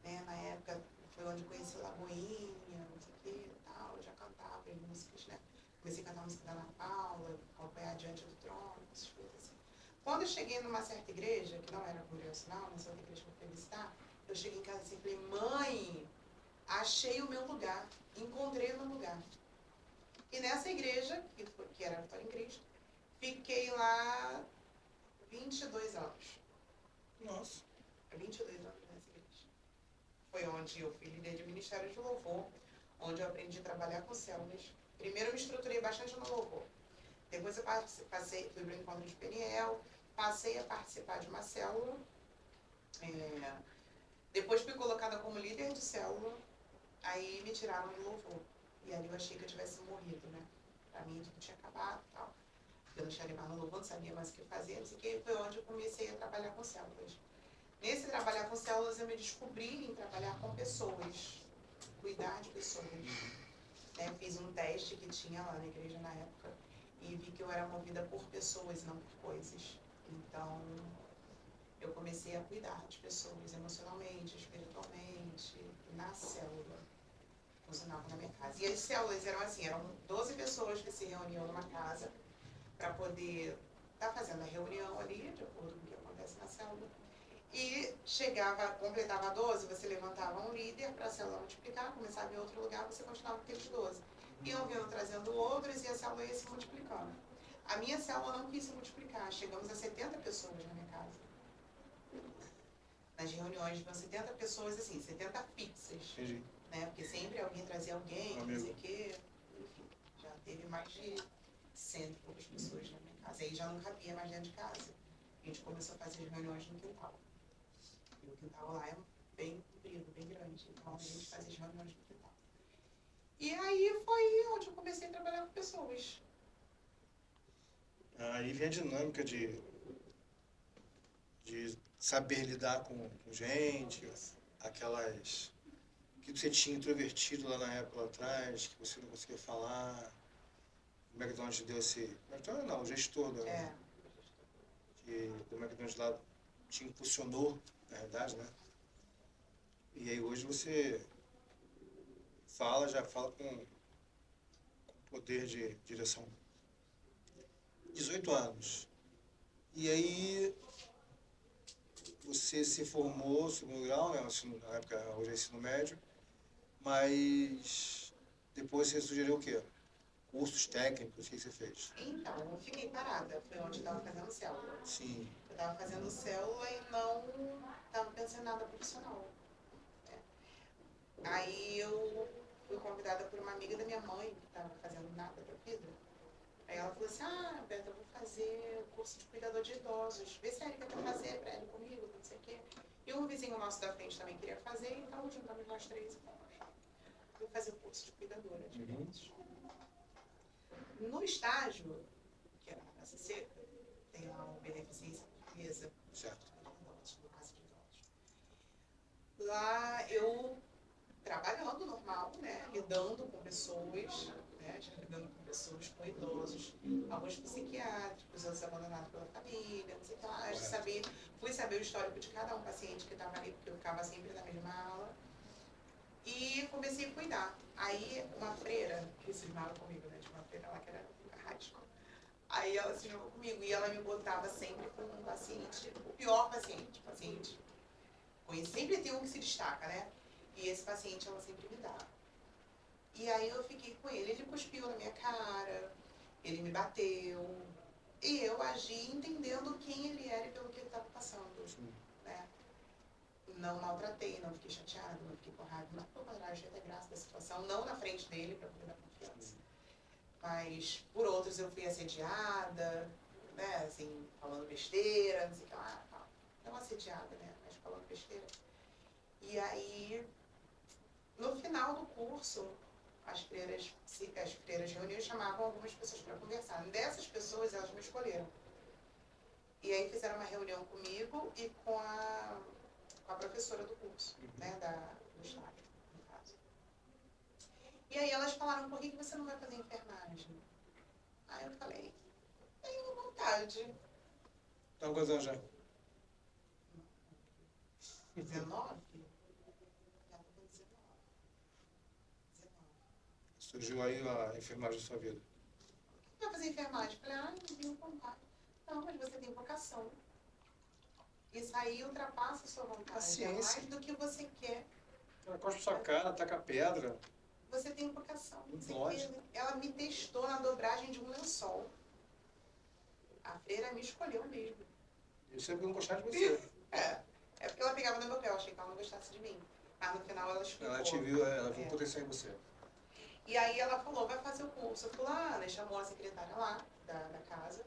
Speaker 2: Né? Na época, foi onde conheci Lagoinha, não sei o que e tal, eu já cantava as músicas, né? Comecei a cantar a música da Ana Paula, acompanhar Diante do Trono, essas coisas assim. Quando eu cheguei numa certa igreja, que não era congregacional, nessa outra igreja que eu fui visitar, eu cheguei em casa assim e falei, mãe, achei o meu lugar, encontrei o meu lugar. E nessa igreja, que era a Vitória em Cristo, fiquei lá 22 anos.
Speaker 1: Nossa.
Speaker 2: 22 anos nessa igreja. Foi onde eu fui líder de ministério de louvor, onde eu aprendi a trabalhar com células. Primeiro eu me estruturei bastante no louvor. Depois eu fui para o encontro de Peniel, passei a participar de uma célula. Depois fui colocada como líder de célula. Aí me tiraram do louvor. E ali eu achei que eu tivesse morrido, né? Pra mim tudo tinha acabado e tal. Eu não tinha levado no louvor, não sabia mais o que fazer, não sei o que. Foi onde eu comecei a trabalhar com células. Nesse trabalhar com células, eu me descobri em trabalhar com pessoas. Cuidar de pessoas. Né? Fiz um teste que tinha lá na igreja na época. E vi que eu era movida por pessoas, não por coisas. Então, eu comecei a cuidar de pessoas emocionalmente, espiritualmente, na célula. Funcionava na minha casa. E as células eram assim, eram 12 pessoas que se reuniam numa casa para poder estar fazendo a reunião ali, de acordo com o que acontece na célula. E completava 12, você levantava um líder para a célula multiplicar, começava em outro lugar, você continuava com aqueles 12. Iam vindo trazendo outros e a célula ia se multiplicando. A minha célula não quis se multiplicar, chegamos a 70 pessoas na minha casa. Nas reuniões, tinham 70 pessoas, assim, 70 fixas.
Speaker 1: Entendi.
Speaker 2: Né? Porque sempre alguém trazia alguém, não sei o quê. Enfim, já teve mais de 100 e poucas pessoas na minha casa. Aí já não cabia mais dentro de casa. A gente começou a fazer as reuniões no quintal. E o quintal lá é bem comprido, bem grande. Então a gente fazia as reuniões no quintal. E aí foi onde eu comecei a trabalhar com pessoas.
Speaker 1: Aí vem a dinâmica de saber lidar com gente, aquelas que você tinha introvertido lá na época, lá atrás, que você não conseguia falar. O McDonald's deu esse... McDonald's não, o gestor do McDonald's lá te impulsionou, na verdade, né? E aí hoje você já fala com poder de direção. 18 anos. E aí você se formou, segundo grau, né? Na época, hoje é ensino médio, mas depois você sugeriu o quê? Cursos técnicos, o que você fez?
Speaker 2: Então, eu fiquei parada. Foi onde eu estava fazendo célula.
Speaker 1: Sim,
Speaker 2: Eu estava fazendo célula e não estava pensando em nada profissional. Né? Aí eu fui convidada por uma amiga da minha mãe, que estava fazendo nada da vida. Aí ela falou assim, ah, Beto, eu vou fazer o curso de cuidador de idosos. Vê se a Erika quer fazer pra ela comigo, não sei o quê. E um vizinho nosso da frente também queria fazer, então juntamos nós três e fomos. Fui fazer o curso de cuidadora de idosos. No estágio, que era na CC, tem lá o Beneficência Portuguesa,
Speaker 1: certo.
Speaker 2: no caso de idosos. Lá eu trabalhando normal, né, lidando com pessoas, né, lidando com pessoas, com idosos, alguns psiquiátricos, outros abandonados pela família, não sei o que lá. Fui saber o histórico de cada um paciente que estava ali, porque eu ficava sempre na mesma aula. E comecei a cuidar. Aí uma freira, que cismava comigo, né, de uma freira lá que era radical. Aí ela se jogou comigo e ela me botava sempre com um paciente, o pior paciente. Sempre tem um que se destaca, né? E esse paciente ela sempre me dava. E aí eu fiquei com ele cuspiu na minha cara, ele me bateu. E eu agi entendendo quem ele era e pelo que ele estava passando. Né? Não maltratei, não fiquei chateada, não fiquei com raiva. Não, pelo contrário, achei até graça da situação. Não na frente dele, para poder dar confiança. Mas por outros eu fui assediada, né? Assim, falando besteira, não sei o que lá. Não assediada, né? Mas falando besteira. E aí, no final do curso, as freiras reuniam e chamavam algumas pessoas para conversar. Dessas pessoas, elas me escolheram. E aí fizeram uma reunião comigo e com a professora do curso, né, do estágio, no caso. E aí elas falaram, por que você não vai fazer enfermagem? Aí eu falei, tenho vontade.
Speaker 1: Então, quantos anos já?
Speaker 2: 19?
Speaker 1: Surgiu aí a enfermagem da sua vida.
Speaker 2: Vai fazer enfermagem? Eu falei, não tenho vontade. Não, mas você tem vocação. Isso aí ultrapassa a sua vontade.
Speaker 1: Paciência.
Speaker 2: É mais do que você quer.
Speaker 1: Ela cospe sua cara, taca pedra.
Speaker 2: Você tem vocação.
Speaker 1: Lógico.
Speaker 2: Ela me testou na dobragem de um lençol. A freira me escolheu mesmo.
Speaker 1: Isso é porque não gostar de você.
Speaker 2: É porque ela pegava no meu pé, eu achei que ela não gostasse de mim. Mas no final ela explicou.
Speaker 1: Ela te viu, ela viu o potencial em você.
Speaker 2: E aí ela falou, vai fazer o curso. Fulana, e chamou a secretária lá, da casa,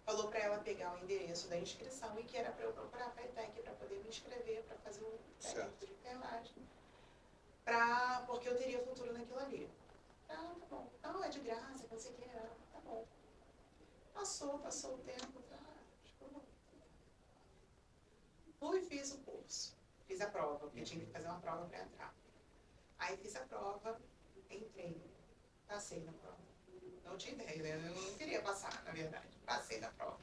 Speaker 2: falou para ela pegar o endereço da inscrição e que era para eu procurar a FETEC para poder me inscrever, para fazer o técnico de enfermagem. Porque eu teria futuro naquilo ali. Tá bom. Não, é de graça, não sei o que. Tá bom. Passou o tempo. Acho que eu vou. Fui e fiz o curso. Fiz a prova, porque tinha que fazer uma prova para entrar. Aí fiz a prova, entrei. Passei na prova. Não tinha ideia, né? Eu não queria passar, na verdade. Passei na prova.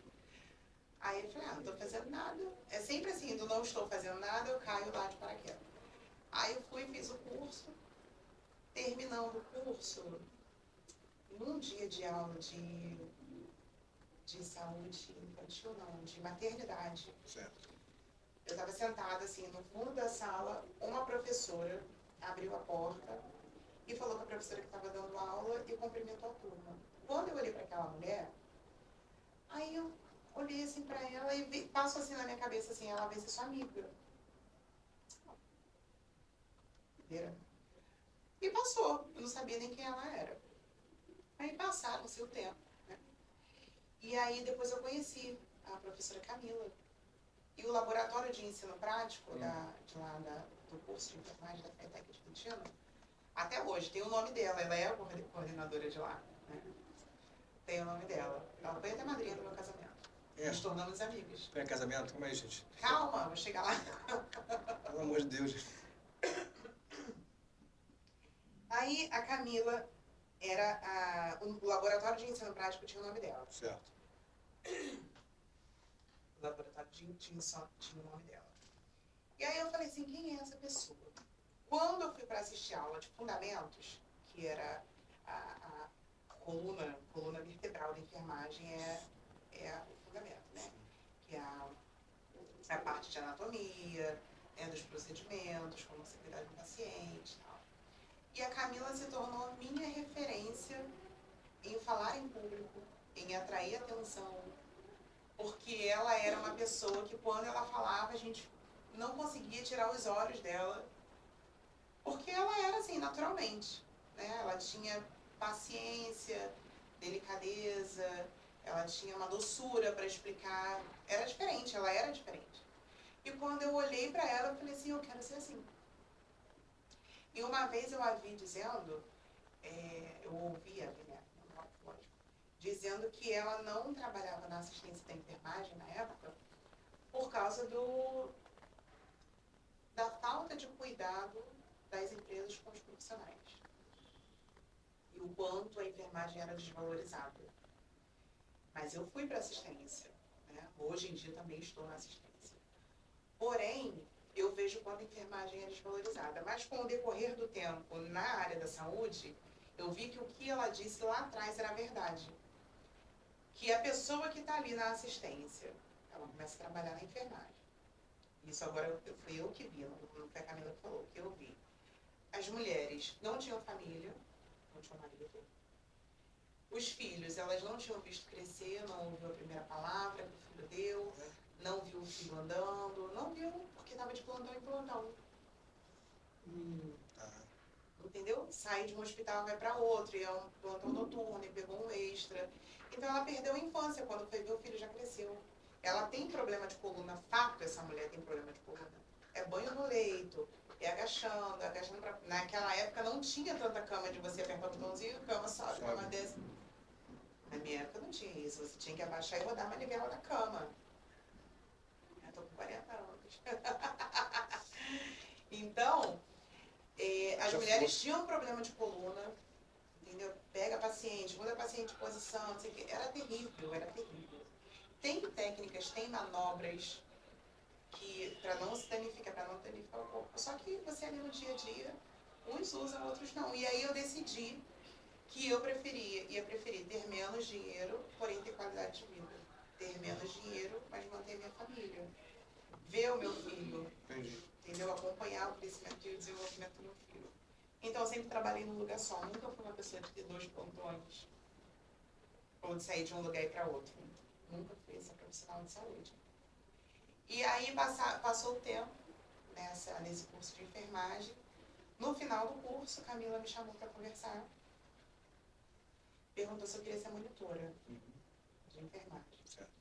Speaker 2: Aí eu falei, não estou fazendo nada. É sempre assim, não estou fazendo nada, eu caio lá de paraquedas. Aí eu fui e fiz o curso. Terminando o curso, num dia de aula de saúde infantil, não, de maternidade.
Speaker 1: Certo.
Speaker 2: Eu estava sentada assim no fundo da sala, uma professora abriu a porta e falou com a professora que estava dando aula e cumprimentou a turma. Quando eu olhei para aquela mulher, aí eu olhei assim para ela e passou assim na minha cabeça assim, ela vai ser sua amiga. E passou, eu não sabia nem quem ela era. Aí passaram-se o tempo, né? E aí depois eu conheci a professora Camila. E o laboratório de ensino prático do curso de enfermagem da FETEC de Quintino, até hoje, tem o nome dela, ela é a coordenadora de lá, né? Tem o nome dela. Ela foi até madrinha do meu casamento. Nos tornamos amigos.
Speaker 1: É casamento? Como é isso, gente?
Speaker 2: Calma, vou chegar lá.
Speaker 1: Pelo amor de Deus.
Speaker 2: Aí a Camila o laboratório de ensino prático tinha o nome dela.
Speaker 1: Certo.
Speaker 2: O laboratório tinha o nome dela. E aí eu falei assim, quem é essa pessoa? Quando eu fui para assistir a aula de fundamentos, que era a coluna vertebral da enfermagem, é o fundamento, né? Que é a parte de anatomia, né, dos procedimentos, como você cuidar de um paciente e tal. E a Camila se tornou minha referência em falar em público, em atrair atenção, porque ela era uma pessoa que quando ela falava a gente não conseguia tirar os olhos dela, porque ela era assim, naturalmente, né? Ela tinha paciência, delicadeza, ela tinha uma doçura para explicar, era diferente, ela era diferente. E quando eu olhei para ela, eu falei assim, eu quero ser assim. E uma vez eu a vi dizendo, eu ouvia, né, lógico, dizendo que ela não trabalhava na assistência da enfermagem na época por causa da falta de cuidado das empresas com os profissionais. E o quanto a enfermagem era desvalorizada. Mas eu fui para assistência, né? Hoje em dia também estou na assistência. Porém, eu vejo quanto a enfermagem é desvalorizada. Mas com o decorrer do tempo na área da saúde, eu vi que o que ela disse lá atrás era verdade. Que a pessoa que está ali na assistência, ela começa a trabalhar na enfermagem. Isso agora fui eu que vi, não foi a Camila que falou, que eu vi. As mulheres não tinham família, não tinham marido. Os filhos, elas não tinham visto crescer, não ouviu a primeira palavra que o filho deu, não viu o filho andando, não viu porque estava de plantão em plantão. Entendeu? Sai de um hospital, vai para outro, e é um plantão noturno, e pegou um extra. Então ela perdeu a infância, quando foi ver o filho já cresceu. Ela tem problema de coluna, fato, essa mulher tem problema de coluna. É banho no leito, é agachando pra... Naquela época não tinha tanta cama de você apertar o botãozinho, cama sobe, cama desce. Na minha época não tinha isso, você tinha que abaixar e rodar a manivela da cama. Eu tô com 40 anos. Então, as mulheres tinham problema de coluna, entendeu? Pega paciente, muda paciente de posição, não sei o quê. Era terrível, era terrível. Tem técnicas, tem manobras que para não se danificar, para não danificar o corpo. Só que você ali no dia a dia, uns usam, outros não. E aí eu decidi que ia preferir ter menos dinheiro, porém ter qualidade de vida. Ter menos dinheiro, mas manter minha família. Ver o meu filho, entendeu? Acompanhar o crescimento e o desenvolvimento do meu filho. Então eu sempre trabalhei num lugar só. Nunca fui uma pessoa de ter 2 plantões. Ou de sair de um lugar e para outro. Nunca fui essa profissional de saúde. E aí passou o tempo nesse curso de enfermagem. No final do curso, Camila me chamou para conversar. Perguntou se eu queria ser monitora de enfermagem. Certo.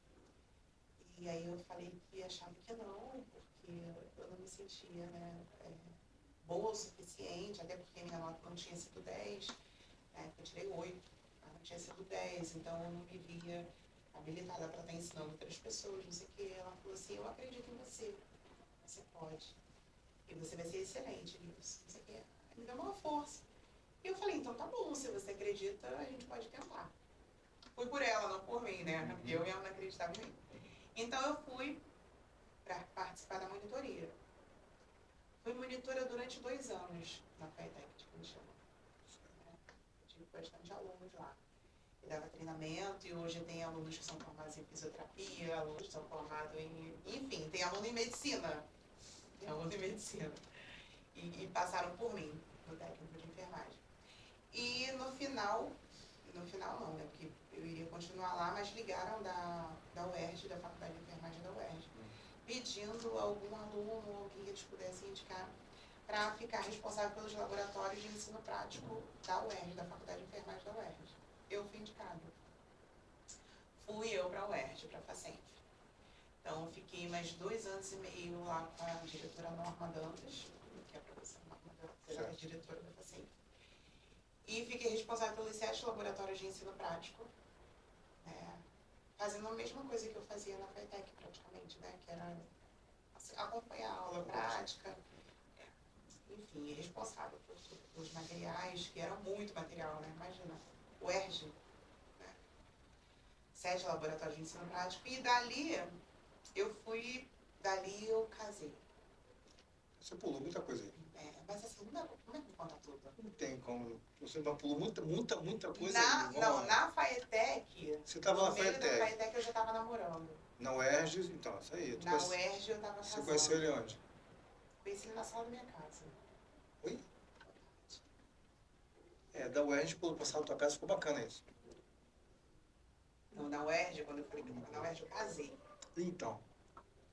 Speaker 2: E aí eu falei que achava que não, porque eu não me sentia boa o suficiente, até porque minha nota não tinha sido 10, eu tirei 8, não tinha sido 10, então eu não me via habilitada para estar ensinando outras pessoas, não sei o que. Ela falou assim, eu acredito em você, você pode, e você vai ser excelente nisso, não sei o que. Me deu uma força. E eu falei, então tá bom, se você acredita, a gente pode tentar. Fui por ela, não por mim, né? Eu mesmo não acreditava em mim. Então eu fui para participar da monitoria. Fui monitora durante 2 anos na FATEC, que me chamou. Tive bastante alunos lá. Eu dava treinamento e hoje tem alunos que são formados em fisioterapia, alunos que são formados em... Enfim, tem aluno em medicina. Tem aluno em medicina. E passaram por mim, no técnico de enfermagem. E no final não, né? Porque eu iria continuar lá, mas ligaram da UERJ, da Faculdade de Enfermagem da UERJ, pedindo algum aluno, alguém que eles pudessem indicar, para ficar responsável pelos laboratórios de ensino prático da UERJ, da Faculdade de Enfermagem da UERJ. Eu fui indicada. Fui eu para a UERJ, para a FACENF. Então, fiquei mais 2 anos e meio lá com a diretora Norma Dantas, que é a professora Norma Dantas, ela é diretora da FACENF. E fiquei responsável pelos 7 laboratórios de ensino prático, fazendo a mesma coisa que eu fazia na FATEC, praticamente, né? Que era acompanhar a aula prática, enfim, responsável pelos materiais, que era muito material, né? Imagina, o ERJ, né? 7 laboratórios de ensino prático, e dali eu casei.
Speaker 1: Você pulou muita coisa aí.
Speaker 2: Mas assim, não dá, como é que eu contar tudo?
Speaker 1: Não tem como. Você não pulou muita coisa
Speaker 2: Na FATEC,
Speaker 1: você estava na
Speaker 2: no meio da
Speaker 1: FATEC.
Speaker 2: FATEC eu já estava namorando.
Speaker 1: Na UERJ, então, isso aí.
Speaker 2: Na UERJ eu estava
Speaker 1: Você
Speaker 2: casada.
Speaker 1: conheceu ele onde?
Speaker 2: Conheci ele na sala da minha casa.
Speaker 1: Oi? Da UERJ, pelo passar na tua casa, ficou bacana isso.
Speaker 2: Não, na UERJ, quando eu falei que eu estava na UERJ, eu casei.
Speaker 1: Então,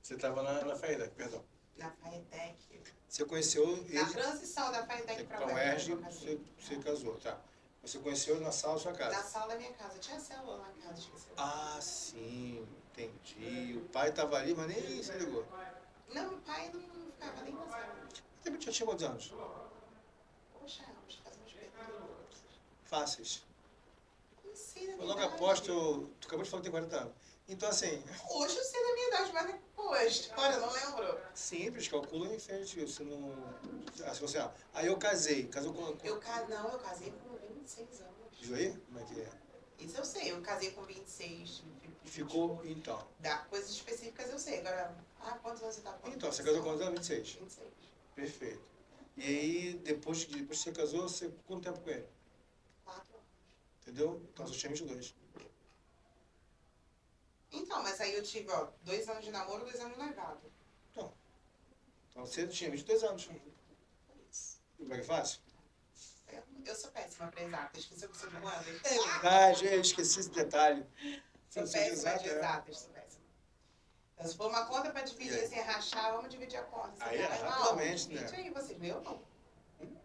Speaker 1: você estava na FAETEC, perdão.
Speaker 2: Na FAETEC.
Speaker 1: Você conheceu ele...
Speaker 2: Na transição da FAETEC para
Speaker 1: a
Speaker 2: a
Speaker 1: UERJ,
Speaker 2: UERJ,
Speaker 1: você casou, tá. Você conheceu ele na sala da sua casa?
Speaker 2: Na sala da minha casa. Tinha célula na casa, esqueci.
Speaker 1: Ah, sim, entendi. O pai estava ali, mas nem se ligou.
Speaker 2: Não, meu pai não ficava nem na sala.
Speaker 1: Você já tinha quantos anos?
Speaker 2: Poxa, vamos fazer umas perguntas.
Speaker 1: Fáceis.
Speaker 2: Não sei da
Speaker 1: Eu
Speaker 2: minha
Speaker 1: logo
Speaker 2: idade.
Speaker 1: aposto, tu acabou de falar que tem 40 anos. Então, assim,
Speaker 2: Hoje eu sei da minha idade, mas depois, olha, não lembro.
Speaker 1: simples, calcula em frente. Você não... se você, aí eu casei. Casou com...
Speaker 2: Não, eu casei com 26 anos.
Speaker 1: Viu aí? Como é que é?
Speaker 2: Isso eu sei, eu casei com 26.
Speaker 1: Ficou, então.
Speaker 2: Da coisas específicas eu sei. Agora, quantos anos você tá falando?
Speaker 1: Então, você casou com quantos anos? 26.
Speaker 2: 26.
Speaker 1: Perfeito. E aí, depois que você casou, você ficou quanto tempo com ele?
Speaker 2: 4 anos.
Speaker 1: Entendeu? Então, você tinha 22.
Speaker 2: Então, mas aí eu tive, 2 anos de namoro, 2 anos de noivado.
Speaker 1: Então, você tinha 22 anos.
Speaker 2: Isso.
Speaker 1: Como é que é fácil?
Speaker 2: Eu sou péssima pra exatas, esqueci que eu sou de humanas.
Speaker 1: É verdade, eu esqueci esse detalhe.
Speaker 2: Sou
Speaker 1: Você
Speaker 2: péssima
Speaker 1: exato,
Speaker 2: de exatas, sou péssima. Então, se for uma conta pra dividir,
Speaker 1: E aí?
Speaker 2: assim, rachar, vamos dividir a conta. Você
Speaker 1: Aí
Speaker 2: quer
Speaker 1: é
Speaker 2: mais mal?
Speaker 1: rapidamente, né?
Speaker 2: Divide aí, vocês. Eu não.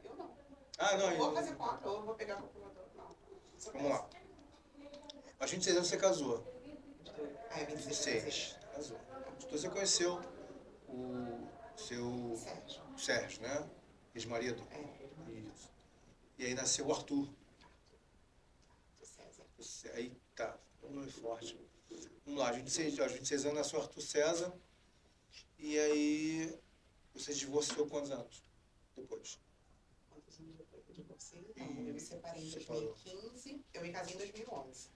Speaker 2: Eu não.
Speaker 1: Ah, não,
Speaker 2: Eu vou fazer conta, ou vou pegar a calculadora. Não. Sou
Speaker 1: vamos lá.
Speaker 2: péssima.
Speaker 1: Aos 26 anos você casou.
Speaker 2: 26.
Speaker 1: 26. Casou. Então você conheceu o seu Sérgio, né? Ex-marido. Isso. E aí nasceu o Arthur.
Speaker 2: César.
Speaker 1: Aí tá, um nome forte. Vamos lá, aos 26 anos nasceu o Arthur César. E aí você se divorciou quantos anos depois?
Speaker 2: Quantos anos depois que eu divorciei? Não, eu me separei em
Speaker 1: Separou.
Speaker 2: 2015, eu me casei em 2011.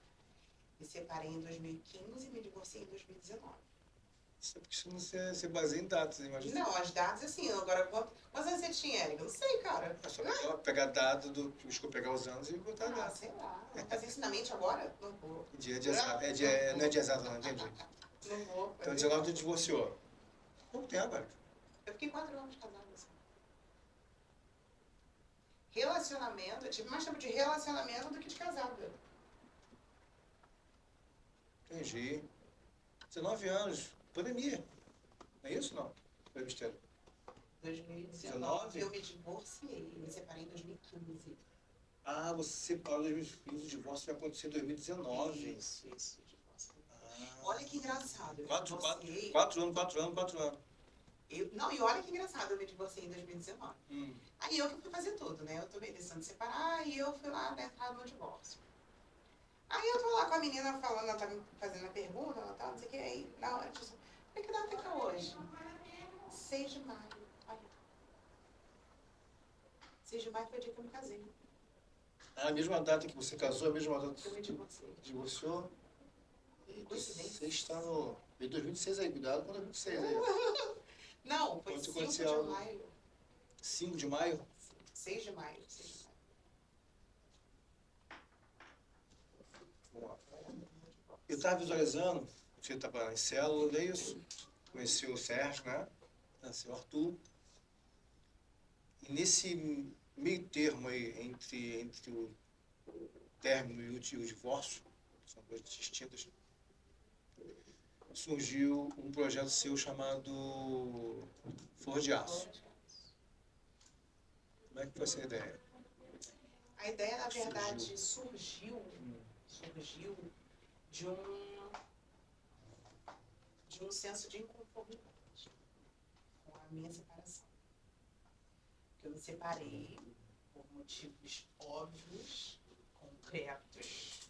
Speaker 2: Me separei em 2015 e me divorciei em 2019.
Speaker 1: Isso é porque você baseia em datas, imagina.
Speaker 2: Não, as datas, assim, agora quantos anos você tinha, Érica? Eu não sei, cara.
Speaker 1: É só pegar data pegar os anos e botar a data.
Speaker 2: Sei lá. Vou fazer isso na mente agora? Não vou.
Speaker 1: Dia de exato. Não é dia exato, não, entendi.
Speaker 2: Não vou.
Speaker 1: Então, 19 tu divorciou. Pouco tempo, Érica.
Speaker 2: Eu fiquei 4 anos casada, assim. Relacionamento, eu tive mais tempo de relacionamento do que de casada.
Speaker 1: Entendi. 19 anos, pandemia. Não é isso, não? Foi mistério.
Speaker 2: 2019 eu me divorciei, me separei em 2015.
Speaker 1: Ah, você separou em 2015, o divórcio vai acontecer em 2019.
Speaker 2: Isso, divórcio.
Speaker 1: Ah.
Speaker 2: Olha que engraçado. Eu
Speaker 1: 4
Speaker 2: divorciei.
Speaker 1: anos.
Speaker 2: Não, e olha que engraçado, eu me divorciei em 2019.
Speaker 1: Hum.
Speaker 2: Aí eu que fui fazer tudo, né? Eu tomei a decisão de separar e eu fui lá entrar no divórcio. Aí eu tô lá com a menina falando, ela tá me fazendo a pergunta, ela tá, não sei o que, aí na hora disso, que data que é hoje? 6 de maio. Olha. 6 de maio foi o dia que eu me casei.
Speaker 1: Ah, a mesma data que você casou, a mesma data que
Speaker 2: Eu me divorciei.
Speaker 1: divorciou.
Speaker 2: Coincidência.
Speaker 1: Você está no... Em 2026 aí, cuidado com 2026 aí.
Speaker 2: Não, foi
Speaker 1: Quando
Speaker 2: 5
Speaker 1: aconteceu
Speaker 2: de
Speaker 1: algo?
Speaker 2: maio.
Speaker 1: 5 de maio?
Speaker 2: 6 de maio. 6 de maio.
Speaker 1: Vamos lá. Eu estava visualizando, você estava em célula, não é isso? Conheceu o Sérgio, né? Nasceu o Arthur. E nesse meio termo aí, entre o término e o divórcio, que são coisas distintas, surgiu um projeto seu chamado Flor de Aço. Como é que foi essa ideia?
Speaker 2: A ideia, na verdade, surgiu de um senso de inconformidade com a minha separação. Porque eu me separei por motivos óbvios, concretos,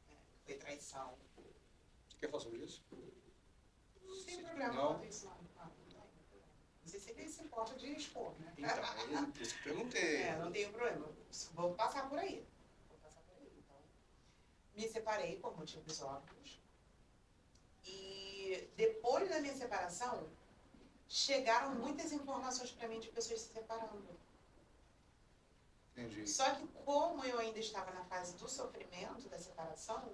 Speaker 2: né? Foi traição.
Speaker 1: Você quer falar sobre isso?
Speaker 2: Não tem problema,
Speaker 1: Não?
Speaker 2: isso não. Não sei se ele se importa de expor, né?
Speaker 1: Então, por isso que eu perguntei.
Speaker 2: Não tenho problema. Vou passar por aí. Então, me separei por motivos óbvios. E depois da minha separação, chegaram muitas informações para mim de pessoas se separando.
Speaker 1: Entendi.
Speaker 2: Só que como eu ainda estava na fase do sofrimento da separação,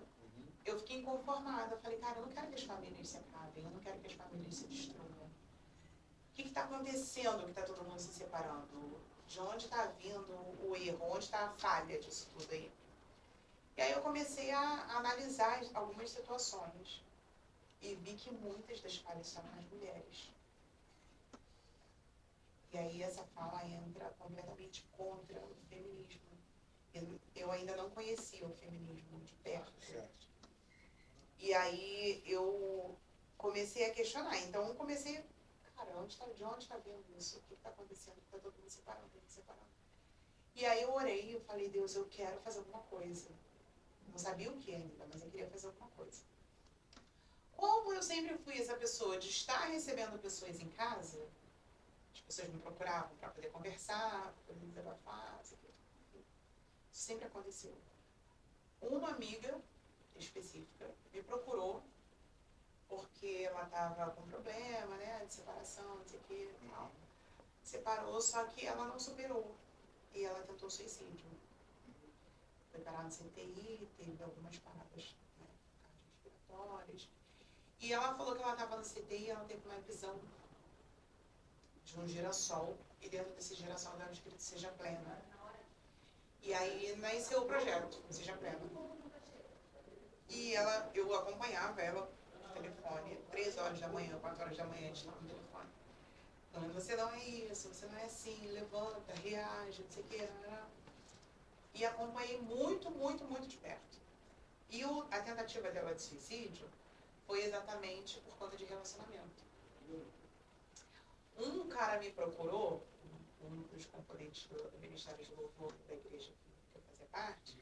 Speaker 2: eu fiquei inconformada. Eu falei, cara, eu não quero que as famílias se acabem, eu não quero que as famílias se destruam. O que está acontecendo que está todo mundo se separando? De onde está vindo o erro? Onde está a falha disso tudo aí? E aí eu comecei a analisar algumas situações e vi que muitas das falhas são nas mulheres. E aí essa fala entra completamente contra o feminismo. Eu ainda não conhecia o feminismo de perto.
Speaker 1: Certo.
Speaker 2: E aí eu comecei a questionar. Então eu comecei, cara, de onde está vindo isso? O que está acontecendo? Está todo mundo separando, todo mundo separando. E aí eu orei, eu falei, Deus, eu quero fazer alguma coisa. Não sabia o que ainda, mas eu queria fazer alguma coisa. Como eu sempre fui essa pessoa de estar recebendo pessoas em casa, as pessoas me procuravam para poder conversar, para poder desabafar, isso sempre aconteceu. Uma amiga específica me procurou porque ela estava com problema, né, de separação, não sei o que, tal. Separou, só que ela não superou e ela tentou suicídio. Foi parar no CTI, teve algumas paradas, né, cardiorrespiratórias. E ela falou que ela estava no CTI e ela teve uma visão de um girassol, e dentro desse girassol estava escrito Seja Plena. E aí nasceu o projeto, Seja Plena. E eu acompanhava ela no telefone, 3 horas da manhã, 4 horas da manhã, a gente estava no telefone. Falando, você não é isso, você não é assim, levanta, reage, não sei o que. E acompanhei muito, muito, muito de perto. E a tentativa dela de suicídio foi exatamente por conta de relacionamento. Um cara me procurou, um dos componentes do Ministério do Louvor da igreja que eu fazia parte,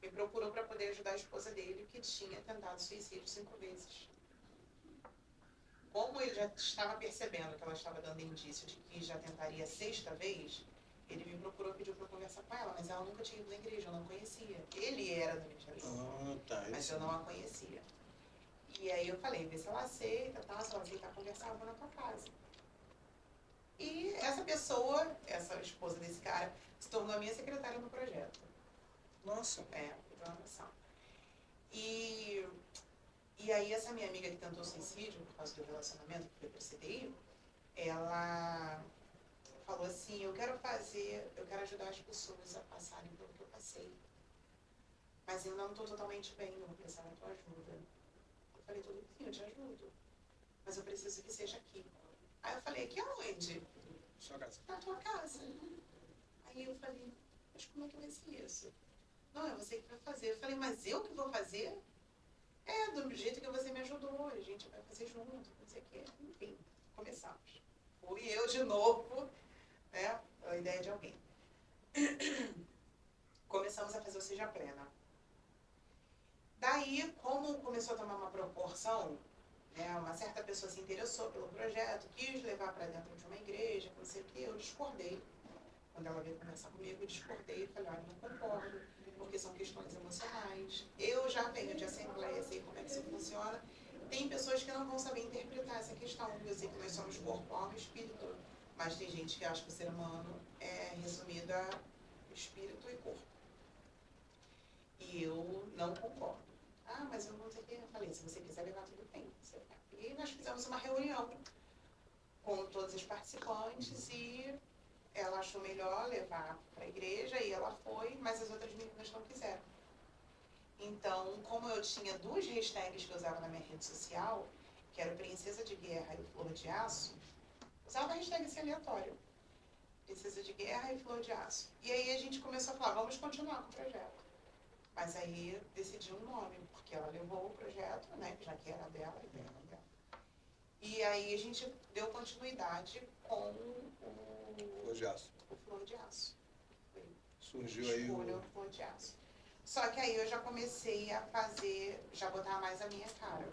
Speaker 2: me procurou para poder ajudar a esposa dele, que tinha tentado suicídio 5 vezes. Como ele já estava percebendo que ela estava dando indício de que já tentaria a 6ª vez, ele me procurou, pediu para eu conversar com ela, mas ela nunca tinha ido na igreja, eu não conhecia. Ele era do Ministério do Louvor, mas eu não a conhecia. E aí eu falei, vê se ela aceita, tá? Se ela aceitar conversar, eu vou na tua casa. E essa pessoa, essa esposa desse cara, se tornou a minha secretária no projeto.
Speaker 1: Nossa.
Speaker 2: Foi uma noção. E aí essa minha amiga que tentou suicídio por causa do relacionamento, que foi pro CTI, ela falou assim, eu quero ajudar as pessoas a passarem pelo que eu passei. Mas eu não estou totalmente bem, eu vou precisar da tua ajuda. Eu falei, tudo bem, eu te ajudo. Mas eu preciso que seja aqui. Aí eu falei, aqui aonde?
Speaker 1: Sua casa.
Speaker 2: Na tua casa. Aí eu falei, mas como é que vai ser isso? Não, é você que vai fazer. Eu falei, mas eu que vou fazer? Do jeito que você me ajudou, a gente vai fazer junto, não sei o quê. Enfim, começamos. Fui eu de novo, né, a ideia de alguém. Começamos a fazer o Seja Plena. Daí, como começou a tomar uma proporção, né, uma certa pessoa se interessou pelo projeto, quis levar para dentro de uma igreja, não sei o quê, eu discordei. Quando ela veio conversar comigo, eu discordei e falei, olha, não concordo, porque são questões emocionais. Eu já venho de assembleia, sei como é que isso funciona. Tem pessoas que não vão saber interpretar essa questão. Eu sei que nós somos corpo, alma e espírito, mas tem gente que acha que o ser humano é resumido a espírito e corpo. E eu não concordo. Ah, mas eu não sei o que. Eu falei, se você quiser levar tudo bem. E nós fizemos uma reunião com todos os participantes e ela achou melhor levar para a igreja e ela foi, mas as outras meninas não quiseram. Então, como eu tinha 2 hashtags que eu usava na minha rede social, que era Princesa de Guerra e Flor de Aço, usava hashtag assim aleatório. Princesa de Guerra e Flor de Aço. E aí a gente começou a falar, vamos continuar com o projeto. Mas aí decidi um nome, porque ela levou o projeto, né, já que era dela e dela. E aí a gente deu continuidade com
Speaker 1: Flor de Aço.
Speaker 2: o Flor de Aço.
Speaker 1: Surgiu aí
Speaker 2: o Flor de Aço. Só que aí eu já comecei a fazer, já botar mais a minha cara.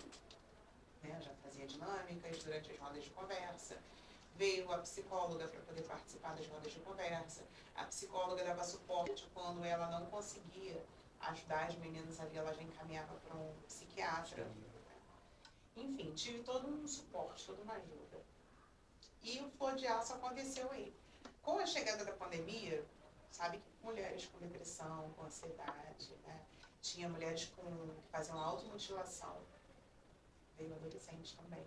Speaker 2: Né? Já fazia dinâmicas durante as rodas de conversa. Veio a psicóloga para poder participar das rodas de conversa. A psicóloga dava suporte quando ela não conseguia ajudar as meninas ali, ela já encaminhava para um psiquiatra. Enfim, tive todo um suporte, toda uma ajuda. E o Flor de Aço aconteceu aí. Com a chegada da pandemia, sabe que mulheres com depressão, com ansiedade, né, tinha mulheres que faziam automutilação, veio adolescente também.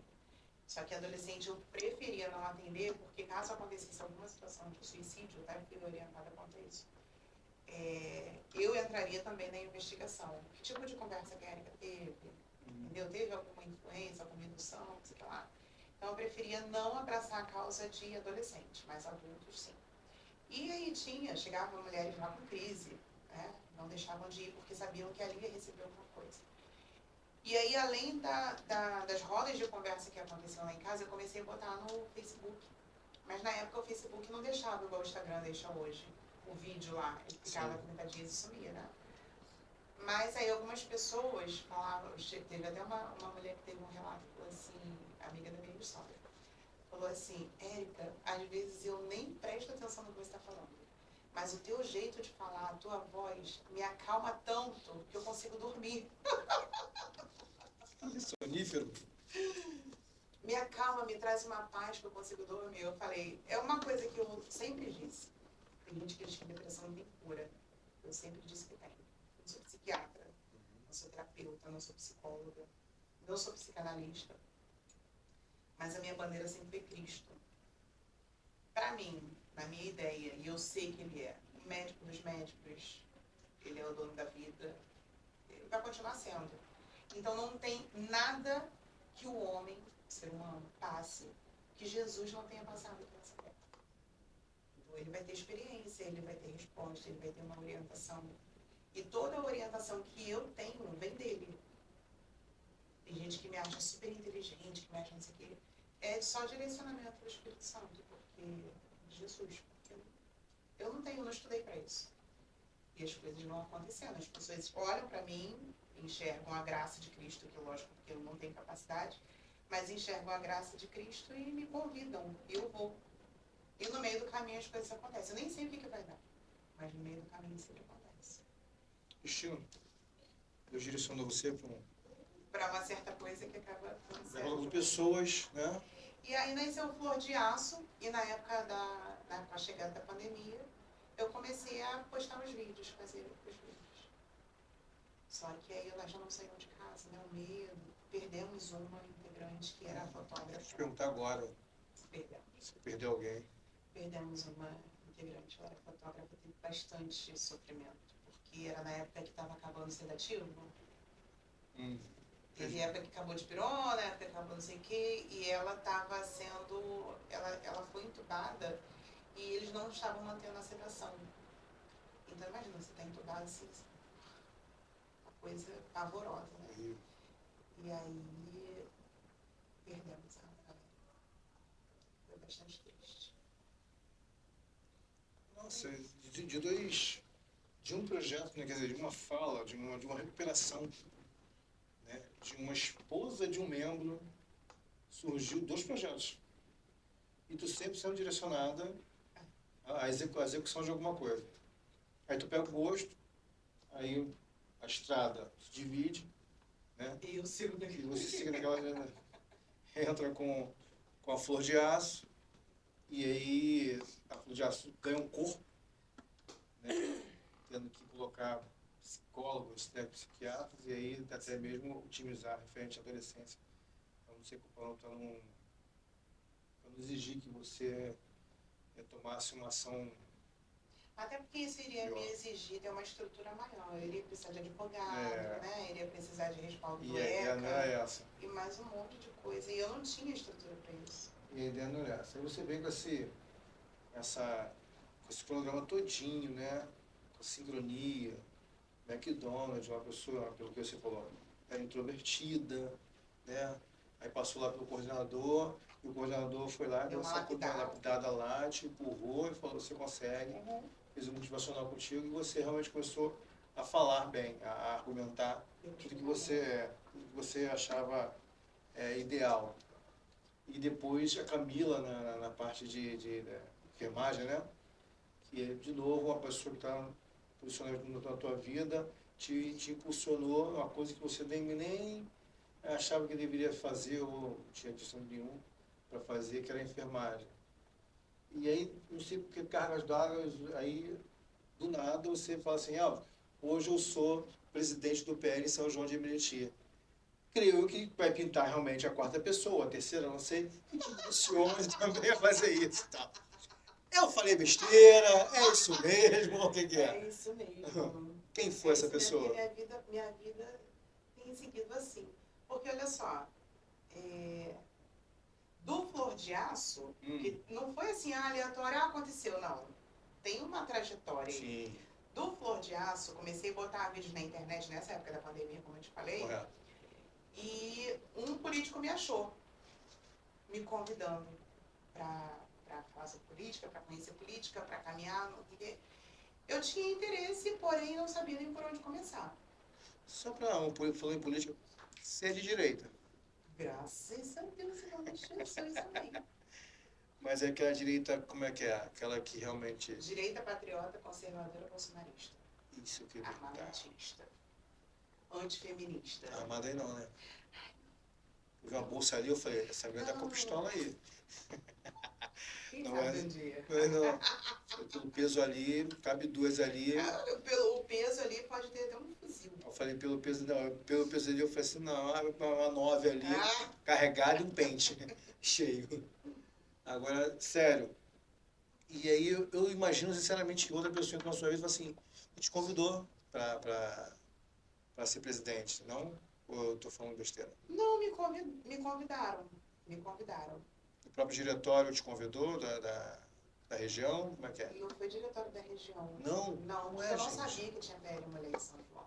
Speaker 2: Só que adolescente eu preferia não atender, porque caso acontecesse alguma situação de suicídio, eu fui orientada quanto a isso, eu entraria também na investigação. Que tipo de conversa que a Erika teve? Entendeu? Teve alguma influência, alguma indução, sei lá. Então eu preferia não abraçar a causa de adolescente, mas adultos sim. E aí chegavam mulheres lá com crise, né? Não deixavam de ir porque sabiam que ali ia receber alguma coisa. E aí, além das rodas de conversa que aconteciam lá em casa, eu comecei a botar no Facebook. Mas na época o Facebook não deixava igual o Instagram deixa hoje. O vídeo lá, ele ficava 30 dias e sumia, né? Mas aí algumas pessoas falavam, teve até uma mulher que teve um relato, falou assim, amiga da minha história, falou assim, Érica, às vezes eu nem presto atenção no que você está falando, mas o teu jeito de falar, a tua voz, me acalma tanto que eu consigo dormir.
Speaker 1: Sonífero.
Speaker 2: Me acalma, me traz uma paz que eu consigo dormir. Eu falei, é uma coisa que eu sempre disse. Tem gente que diz que depressão não tem cura. Eu sempre disse que tem. Eu não sou psiquiatra, não sou terapeuta, não sou psicóloga, não sou psicanalista. Mas a minha bandeira sempre foi Cristo. Para mim, na minha ideia, e eu sei que ele é o médico dos médicos, ele é o dono da vida, ele vai continuar sendo. Então não tem nada que o homem, o ser humano, passe, que Jesus não tenha passado nessa terra. Então ele vai ter experiência, ele vai ter resposta, ele vai ter uma orientação. E toda a orientação que eu tenho vem dele. Tem gente que me acha super inteligente, que me acha não sei o quê. É só direcionamento do Espírito Santo, porque Jesus, porque eu não estudei para isso. E as coisas vão acontecendo. As pessoas olham para mim, enxergam a graça de Cristo, que lógico que eu não tenho capacidade, mas enxergam a graça de Cristo e me convidam, e eu vou. E no meio do caminho as coisas acontecem. Eu nem sei o que vai dar, mas no meio do caminho sempre acontece.
Speaker 1: Cristina, Deus direcionou você
Speaker 2: Para uma certa coisa que acaba dando
Speaker 1: de
Speaker 2: certo.
Speaker 1: pessoas, né?
Speaker 2: E aí nasceu o Flor de Aço, e na época com a chegada da pandemia, eu comecei a postar os vídeos, fazer os vídeos. Só que aí nós já não saímos de casa, né? O medo. Perdemos uma integrante que era a fotógrafa.
Speaker 1: Deixa eu te perguntar agora.
Speaker 2: Perdemos.
Speaker 1: Você perdeu alguém?
Speaker 2: Perdemos uma integrante, ela era fotógrafa, teve bastante sofrimento, porque era na época que estava acabando o sedativo. Teve época que acabou de pirona, época que acabou não sei o quê, e ela estava sendo, ela foi entubada e eles não estavam mantendo a sedação. Então imagina, você está entubado assim, uma coisa pavorosa, né? E aí perdemos ela. Foi bastante triste.
Speaker 1: Nossa, de um projeto, né, quer dizer, de uma fala, de uma recuperação, né, de uma esposa de um membro, surgiu 2 projetos. E tu sempre sendo direcionada à execução de alguma coisa. Aí tu pega o gosto, aí a estrada se divide, né?
Speaker 2: E eu sigo
Speaker 1: E
Speaker 2: daqui.
Speaker 1: você siga naquela, entra com a flor de aço, e aí a flor de aço ganha um corpo, né? Tendo que colocar psicólogos, né, psiquiatras, e aí até mesmo otimizar referente à adolescência, para não ser culpado, para não exigir que você tomasse uma ação.
Speaker 2: Até porque isso iria me exigir ter uma estrutura maior. Eu iria precisar de advogado, né? Eu iria precisar de respaldo do
Speaker 1: E a ideia não era
Speaker 2: ECA,
Speaker 1: essa.
Speaker 2: e mais um monte de coisa. E eu não tinha estrutura para isso.
Speaker 1: E a ideia não era essa. Aí você vem com esse cronograma todinho, né? Com a sincronia, McDonald's, uma pessoa, pelo que você falou, era introvertida, né? Aí passou lá pelo coordenador, e o coordenador foi lá, deu essa lapidada lá, te empurrou e falou, você consegue, fez um motivacional contigo, e você realmente começou a falar bem, a argumentar tudo que você achava ideal. E depois a Camila, na parte de enfermagem, né? Que, de novo, uma pessoa que está posicionada na tua vida, te impulsionou uma coisa que você nem achava que deveria fazer, ou não tinha questão nenhuma para fazer, que era a enfermagem. E aí, não sei por que cargas d'água, aí, do nada, você fala assim, hoje eu sou presidente do PL em São João de Meriti. Creio que vai pintar realmente a quarta pessoa, a terceira, não sei, e te direciona também a fazer isso e tal. Eu falei besteira, é isso mesmo, o que é?
Speaker 2: É isso mesmo.
Speaker 1: Quem foi essa
Speaker 2: isso mesmo,
Speaker 1: pessoa?
Speaker 2: e minha vida tem seguido assim. Porque, olha só, do Flor de Aço, que não foi assim, aleatório, aconteceu, não. Tem uma trajetória aí.
Speaker 1: Sim,
Speaker 2: Do Flor de Aço, comecei a botar vídeos na internet nessa época da pandemia, como eu te falei,
Speaker 1: correto.
Speaker 2: e um político me achou, me convidando para falar sobre política, para conhecer política, para caminhar. Eu tinha interesse, porém não sabia nem por onde começar.
Speaker 1: Só para falou em política, ser de direita.
Speaker 2: Graças a Deus, em nome de Jesus, amém.
Speaker 1: Mas é aquela direita, como é que é? Aquela que realmente.
Speaker 2: Direita patriota, conservadora, bolsonarista,
Speaker 1: Isso que tá.
Speaker 2: armamentista, antifeminista.
Speaker 1: Armada aí não, né? Eu vi uma bolsa ali, eu falei, essa mulher tá com a pistola aí.
Speaker 2: Quem
Speaker 1: Não
Speaker 2: sabe
Speaker 1: é?
Speaker 2: um dia?
Speaker 1: Não. Pelo peso ali, cabe duas ali.
Speaker 2: Pelo peso ali pode ter até um fuzil.
Speaker 1: Eu falei, pelo peso não. Pelo peso ali, eu falei assim, não, uma 9 ali,
Speaker 2: Ah.
Speaker 1: carregada e um pente cheio. Agora, sério. E aí eu imagino, sinceramente, que outra pessoa que na sua vida fala assim, te convidou para ser presidente, não? Ou eu tô falando besteira?
Speaker 2: Não, me convidaram. Me convidaram.
Speaker 1: O próprio diretório te convidou da região? Como é que é?
Speaker 2: E eu fui diretora da região.
Speaker 1: Não?
Speaker 2: Não,
Speaker 1: Não é,
Speaker 2: eu não
Speaker 1: gente.
Speaker 2: sabia que tinha PL mulher em São João.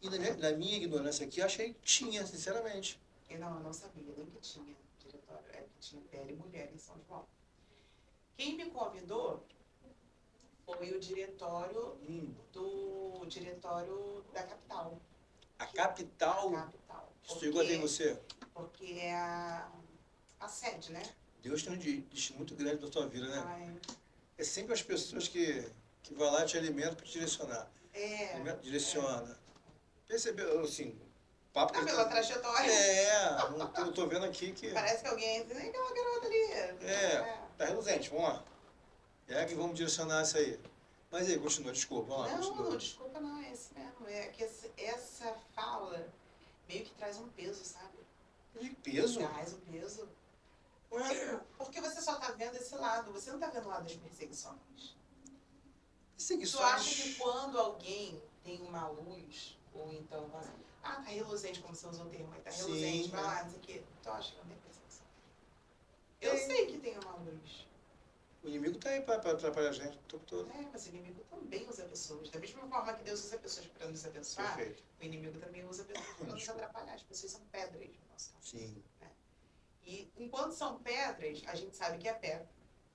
Speaker 1: E na minha ignorância aqui, eu achei que tinha, sinceramente.
Speaker 2: Eu não sabia nem que tinha diretório, que tinha PL mulher em São João. Quem me convidou foi o diretório diretório da capital.
Speaker 1: A capital
Speaker 2: Capital.
Speaker 1: chegou até você?
Speaker 2: Porque é a sede, né?
Speaker 1: Deus tem um destino muito grande na tua vida, né?
Speaker 2: Ai,
Speaker 1: É sempre as pessoas que vão lá e te alimentam para te direcionar. Direciona. Percebeu, assim, papo que
Speaker 2: pela trajetória.
Speaker 1: eu tô vendo aqui que
Speaker 2: Parece que alguém diz, nem aquela garota ali.
Speaker 1: tá reluzente, vamos lá. É que vamos direcionar isso aí. Mas aí, continua, desculpa, vamos lá, continua.
Speaker 2: Não, desculpa, não, é esse mesmo. É que essa fala meio que traz um peso, sabe?
Speaker 1: De peso?
Speaker 2: Traz um peso.
Speaker 1: Ué,
Speaker 2: Porque você só tá vendo esse lado, você não tá vendo o lado das perseguições. Tu
Speaker 1: perseguições.
Speaker 2: acha que quando alguém tem uma luz, ou então, tá reluzente, como você usou o termo aí, tá reluzente,
Speaker 1: Sim,
Speaker 2: vai lá, não sei o quê. Tu acha que não tem perseguição? Eu sei que tem uma luz.
Speaker 1: O inimigo tá aí para atrapalhar a gente o tempo todo.
Speaker 2: Mas o inimigo também usa pessoas. Da mesma forma que Deus usa pessoas para nos abençoar,
Speaker 1: Perfeito.
Speaker 2: o inimigo também usa pessoas para nos atrapalhar. As pessoas são pedras no nosso caso.
Speaker 1: Sim.
Speaker 2: E enquanto são pedras, a gente sabe que é pedra.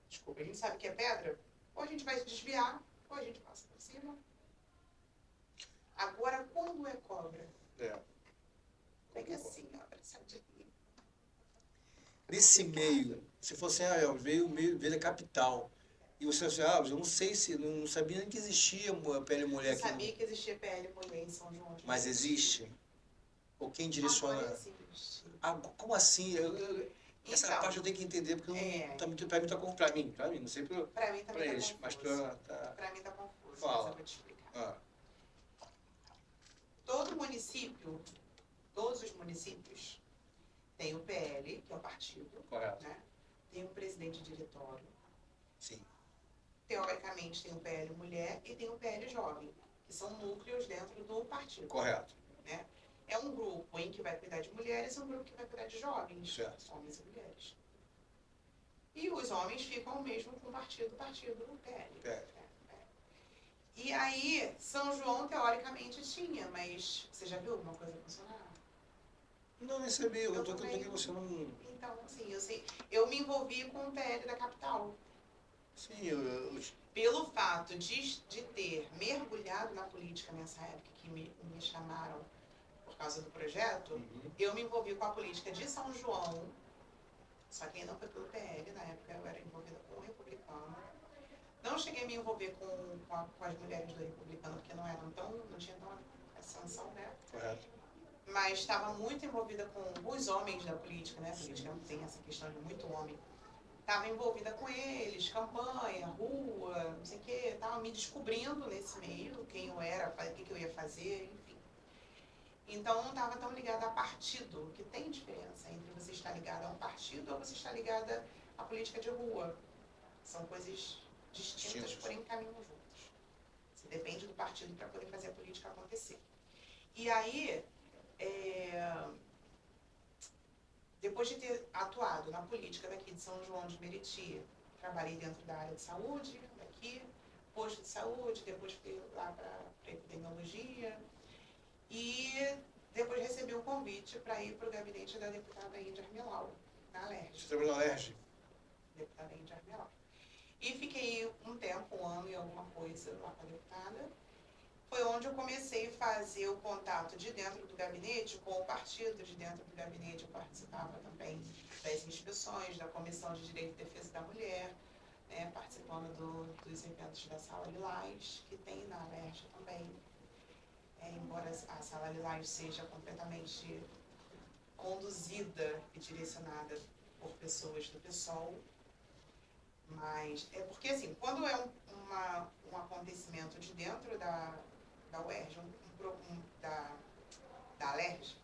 Speaker 2: Desculpa, a gente sabe que é pedra, ou a gente vai se desviar, ou a gente passa por cima. Agora, quando é cobra? Pega assim, ó, sai de aqui.
Speaker 1: Nesse meio, se fosse, veio da capital. E você assim, eu não sei se, não sabia nem que existia PL mulher
Speaker 2: Eu
Speaker 1: aqui.
Speaker 2: sabia que existia PL mulher em São João.
Speaker 1: Mas existe? Ou quem direciona?
Speaker 2: Agora existe.
Speaker 1: Como assim? Essa
Speaker 2: Então,
Speaker 1: parte eu tenho que entender, porque pra mim tá confuso. Pra mim, não sei
Speaker 2: pra mim também
Speaker 1: pra
Speaker 2: tá
Speaker 1: eles.
Speaker 2: confuso.
Speaker 1: Mas
Speaker 2: Pra mim tá confuso,
Speaker 1: Fala.
Speaker 2: mas eu vou te explicar.
Speaker 1: Ah,
Speaker 2: Todo município, todos os municípios, tem o PL, que é o partido,
Speaker 1: correto.
Speaker 2: né? Tem um presidente de diretório.
Speaker 1: Sim.
Speaker 2: Teoricamente tem o PL mulher e tem o PL jovem, que são núcleos dentro do partido.
Speaker 1: Correto.
Speaker 2: Né? É um grupo em que vai cuidar de mulheres e um grupo que vai cuidar de jovens,
Speaker 1: Certo.
Speaker 2: homens e mulheres. E os homens ficam mesmo com o partido PL.
Speaker 1: PL.
Speaker 2: E aí, São João, teoricamente, tinha, mas você já viu alguma coisa funcionar?
Speaker 1: Não, nem sabia. Eu tô
Speaker 2: também.
Speaker 1: aqui, você não...
Speaker 2: Então, assim, eu me envolvi com o PL da capital.
Speaker 1: Sim,
Speaker 2: Pelo fato de ter mergulhado na política nessa época, que me chamaram por causa do projeto, eu me envolvi com a política de São João, só que não foi pelo PL, na época eu era envolvida com o republicano. Não cheguei a me envolver com as mulheres do republicano, porque não tinha tão ascensão, né?
Speaker 1: correto.
Speaker 2: Mas estava muito envolvida com os homens da política, né? A política tem essa questão de muito homem. Estava envolvida com eles, campanha, rua, não sei o quê, estava me descobrindo nesse meio, quem eu era, o que eu ia fazer, enfim. Então, eu não estava tão ligada a partido, que tem diferença entre você estar ligada a um partido ou você estar ligada à política de rua. São coisas distintas, porém caminham juntos. Você depende do partido para poder fazer a política acontecer. E aí, depois de ter atuado na política daqui de São João de Meriti, trabalhei dentro da área de saúde, daqui, posto de saúde, depois fui lá para epidemiologia, e depois recebi o convite para ir para o gabinete da deputada Índia Armelau, na Alerj.
Speaker 1: Você trabalhou na Alerj?
Speaker 2: Deputada Índia Armelau. E fiquei um tempo, um ano e alguma coisa lá com a deputada. Foi onde eu comecei a fazer o contato de dentro do gabinete com o partido. De dentro do gabinete eu participava também das inspeções, da Comissão de Direito e Defesa da Mulher, né, participando dos eventos da Sala Lilás, que tem na Alerj também. Embora a Sala Lilás seja completamente conduzida e direcionada por pessoas do PSOL, mas é porque, assim, quando é um acontecimento de dentro da UERJ, da Alerj,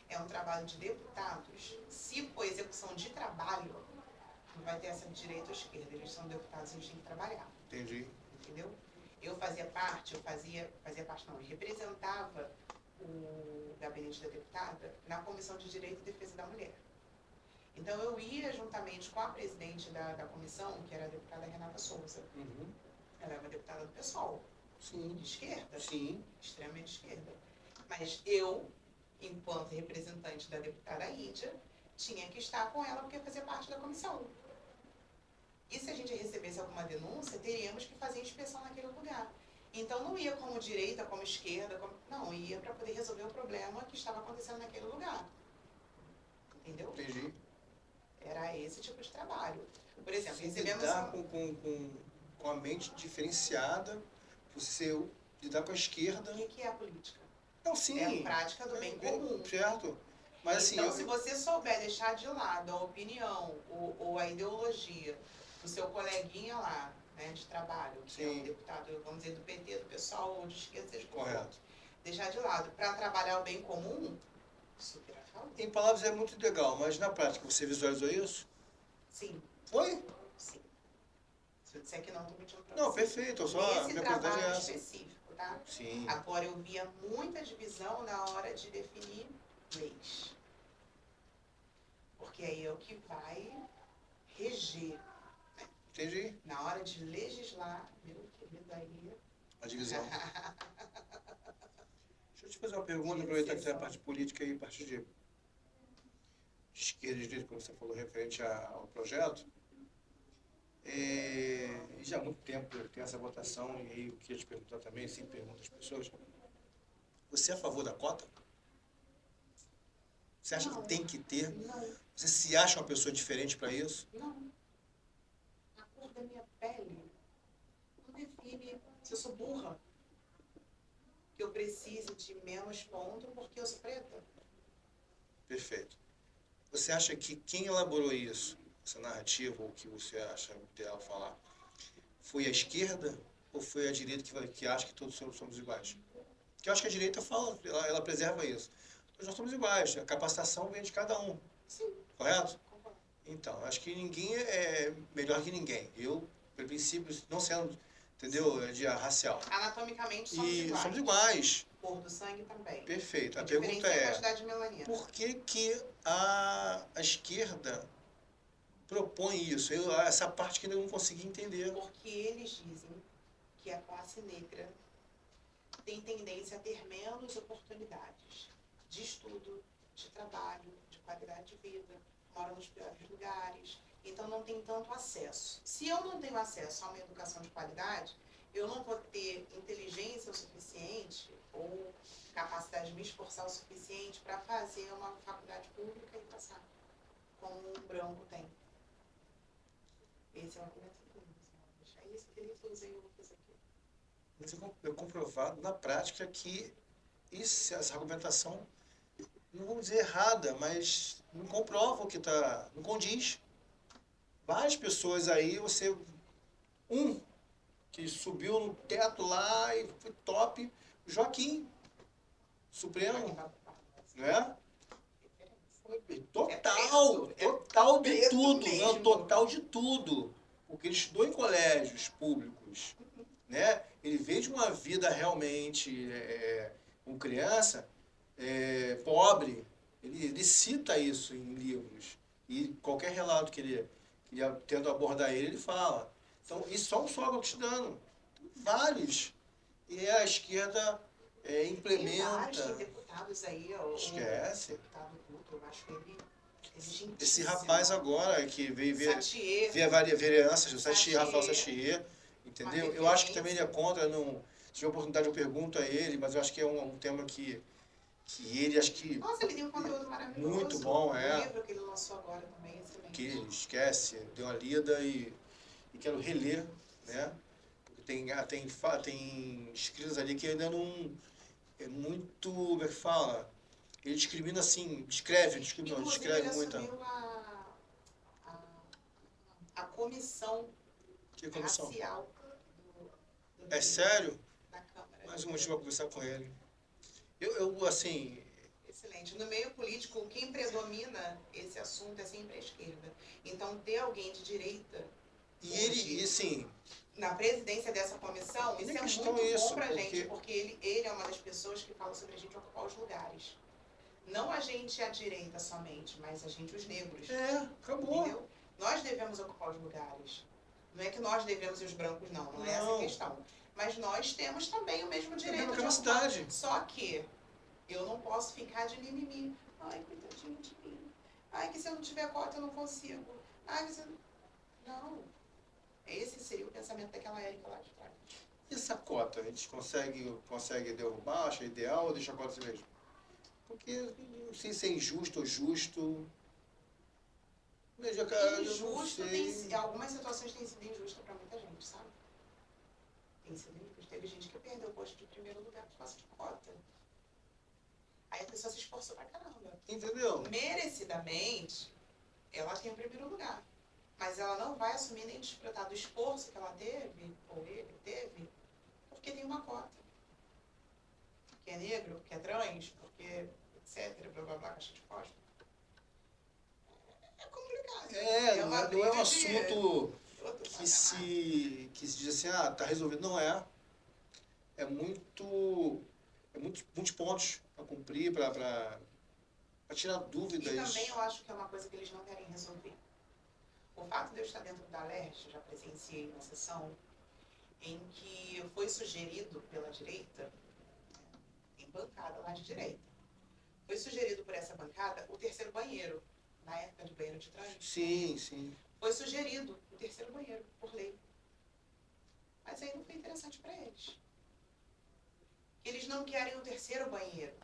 Speaker 2: é um trabalho de deputados. Se for execução de trabalho, não vai ter essa de direita ou esquerda. Eles são deputados, eles têm que trabalhar.
Speaker 1: Entendi.
Speaker 2: Entendeu? Eu fazia parte, eu representava o gabinete da deputada na Comissão de Direito e Defesa da Mulher. Então, eu ia juntamente com a presidente da comissão, que era a deputada Renata Souza. Ela era uma deputada do PSOL.
Speaker 1: Sim.
Speaker 2: De esquerda.
Speaker 1: Sim.
Speaker 2: Extremamente esquerda. Mas eu, enquanto representante da deputada Índia, tinha que estar com ela porque fazia parte da comissão. E se a gente recebesse alguma denúncia, teríamos que fazer inspeção naquele lugar. Então, não ia como direita, como esquerda, não, ia para poder resolver o problema que estava acontecendo naquele lugar. Entendeu?
Speaker 1: Entendi.
Speaker 2: Era esse tipo de trabalho. Por exemplo, recebemos...
Speaker 1: Lidar com a mente diferenciada, você lidar com a esquerda...
Speaker 2: O que é a política?
Speaker 1: Não, sim.
Speaker 2: É a prática do bem comum.
Speaker 1: Certo. Mas, assim,
Speaker 2: então, se você souber deixar de lado a opinião ou a ideologia do seu coleguinha lá, né, de trabalho, que é um deputado, vamos dizer, do PT, do PSOL ou de esquerda, seja
Speaker 1: correto,
Speaker 2: deixar de lado para trabalhar o bem comum, super a favor.
Speaker 1: Em palavras é muito legal, mas na prática você visualizou isso?
Speaker 2: Sim.
Speaker 1: Foi?
Speaker 2: Sim. Se eu disser que não, estou mentindo para você.
Speaker 1: Não, perfeito. Só
Speaker 2: nesse
Speaker 1: minha
Speaker 2: trabalho
Speaker 1: é essa.
Speaker 2: específico, tá?
Speaker 1: Sim.
Speaker 2: Agora, eu via muita divisão na hora de definir leis. Porque aí é o que vai reger.
Speaker 1: Entendi.
Speaker 2: Na hora de legislar, meu querido, aí...
Speaker 1: A divisão. Deixa eu te fazer uma pergunta, aproveitar que tem a parte política e a parte de esquerda e direita, como você falou, referente ao projeto. E já há muito tempo tem essa votação, e aí eu queria te perguntar também, sempre pergunto às pessoas, você é a favor da cota? Você acha que tem que ter?
Speaker 2: Não.
Speaker 1: Você se acha uma pessoa diferente para isso?
Speaker 2: Não. A cor da minha pele não define se eu sou burra. Que eu precise de menos ponto porque eu sou preta.
Speaker 1: Perfeito. Você acha que quem elaborou isso, essa narrativa, ou o que você acha ideal falar, foi a esquerda ou foi a direita que acha que todos somos iguais? Porque eu acho que a direita fala, ela preserva isso. Nós somos iguais, a capacitação vem de cada um.
Speaker 2: Sim.
Speaker 1: Correto?
Speaker 2: Concordo.
Speaker 1: Então, acho que ninguém é melhor que ninguém. Eu, pelo princípio, não sendo, entendeu, de racial.
Speaker 2: Anatomicamente somos
Speaker 1: E
Speaker 2: iguais.
Speaker 1: somos iguais.
Speaker 2: Cor do sangue também.
Speaker 1: Perfeito. A
Speaker 2: diferença
Speaker 1: pergunta
Speaker 2: é a
Speaker 1: é,
Speaker 2: quantidade de melanina.
Speaker 1: por que a esquerda propõe isso? Essa parte que eu não consegui entender.
Speaker 2: Porque eles dizem que a classe negra tem tendência a ter menos oportunidades de estudo, de trabalho, de qualidade de vida, mora nos piores lugares, então não tem tanto acesso. Se eu não tenho acesso a uma educação de qualidade, eu não vou ter inteligência o suficiente ou capacidade de me esforçar o suficiente para fazer uma faculdade pública e passar, como um branco tem. Esse é o argumento do deixar isso, ele usa e eu vou fazer aqui.
Speaker 1: Mas é comprovado na prática que essa argumentação, não vou dizer errada, mas não comprova o que está, não condiz. Várias pessoas aí, que subiu no teto lá e foi top, Joaquim. Supremo,
Speaker 2: Vai
Speaker 1: não é?
Speaker 2: referência.
Speaker 1: Total,
Speaker 2: É peso,
Speaker 1: total de
Speaker 2: peso
Speaker 1: tudo,
Speaker 2: mesmo.
Speaker 1: não, total de tudo. Porque ele estudou em colégios públicos, né? Ele veio de uma vida realmente com criança pobre. Ele cita isso em livros. E qualquer relato que ele tenta abordar ele fala. Então, isso só um só que eu estou te dando. Vários. E a esquerda
Speaker 2: Tem vários, tem
Speaker 1: implementa.
Speaker 2: deputados aí, ó,
Speaker 1: Esquece.
Speaker 2: o deputado Guto, eu acho que ele exigentíssimo.
Speaker 1: Esse rapaz agora que veio
Speaker 2: Satier,
Speaker 1: ver a vereança, o Rafael
Speaker 2: Satier,
Speaker 1: Satier,
Speaker 2: uma
Speaker 1: entendeu? Eu acho que também ele é
Speaker 2: referência.
Speaker 1: contra, não, se tiver oportunidade eu pergunto a ele, mas eu acho que é um tema que ele, acho que
Speaker 2: Nossa, ele tem um conteúdo maravilhoso.
Speaker 1: muito bom,
Speaker 2: O livro que ele lançou agora também é excelente.
Speaker 1: que ele esquece, deu uma lida e quero reler, né? Porque tem escritos ali que ainda não, é muito, como é que fala? Ele discrimina assim,
Speaker 2: Inclusive,
Speaker 1: descreve
Speaker 2: ele
Speaker 1: muito.
Speaker 2: assumiu a, a comissão
Speaker 1: Que comissão?
Speaker 2: racial do
Speaker 1: É sério?
Speaker 2: da Câmara.
Speaker 1: Mais um motivo para conversar com ele. Eu assim,
Speaker 2: Excelente. No meio político, quem predomina esse assunto é sempre a esquerda. Então, ter alguém de direita
Speaker 1: e assim,
Speaker 2: na presidência dessa comissão,
Speaker 1: E
Speaker 2: isso
Speaker 1: nem
Speaker 2: é
Speaker 1: questão
Speaker 2: muito
Speaker 1: isso,
Speaker 2: bom pra
Speaker 1: porque-
Speaker 2: gente, porque ele é uma das pessoas que fala sobre a gente ocupar os lugares. Não a gente à direita somente, mas a gente os negros.
Speaker 1: acabou.
Speaker 2: Entendeu? Nós devemos ocupar os lugares. Não é que nós devemos e os brancos não é essa a
Speaker 1: Não.
Speaker 2: questão. Mas nós temos também o mesmo direito
Speaker 1: mesma
Speaker 2: de ocupar.
Speaker 1: capacidade.
Speaker 2: Só que eu não posso ficar de mimimi. Ai, coitadinho de mim. Ai, que se eu não tiver cota eu não consigo. Ai, que se eu... Não. Esse seria o pensamento daquela Érica lá de trás.
Speaker 1: E essa cota, a gente consegue derrubar, acha ideal ou deixa a cota assim mesmo? Porque não sei se é injusto ou justo. Eu não
Speaker 2: Injusto,
Speaker 1: sei.
Speaker 2: em algumas situações tem sido injusto para muita gente, sabe? Tem sido injusto. Teve gente que perdeu o posto de primeiro lugar por causa de cota. Aí a pessoa se esforçou pra caramba.
Speaker 1: Entendeu?
Speaker 2: Merecidamente, ela tem o primeiro lugar. Mas ela não vai assumir nem desfrutar do esforço que ela teve, ou ele teve, porque tem uma cota. Porque é negro, porque é trans, porque etc, blá blá blá, caixa de fósforo. É complicado.
Speaker 1: Não é um
Speaker 2: briga de
Speaker 1: assunto
Speaker 2: outro
Speaker 1: que
Speaker 2: patamar.
Speaker 1: se diz assim, tá resolvido. Não é. É muitos pontos para cumprir, para tirar
Speaker 2: E
Speaker 1: dúvidas.
Speaker 2: também eu acho que é uma coisa que eles não querem resolver. O fato de eu estar dentro da Leste, eu já presenciei uma sessão em que foi sugerido pela direita, em bancada lá de direita, foi sugerido por essa bancada o terceiro banheiro, na época de banheiro de trânsito.
Speaker 1: Sim, sim.
Speaker 2: Foi sugerido o terceiro banheiro, por lei. Mas aí não foi interessante para eles. Eles não querem o terceiro banheiro.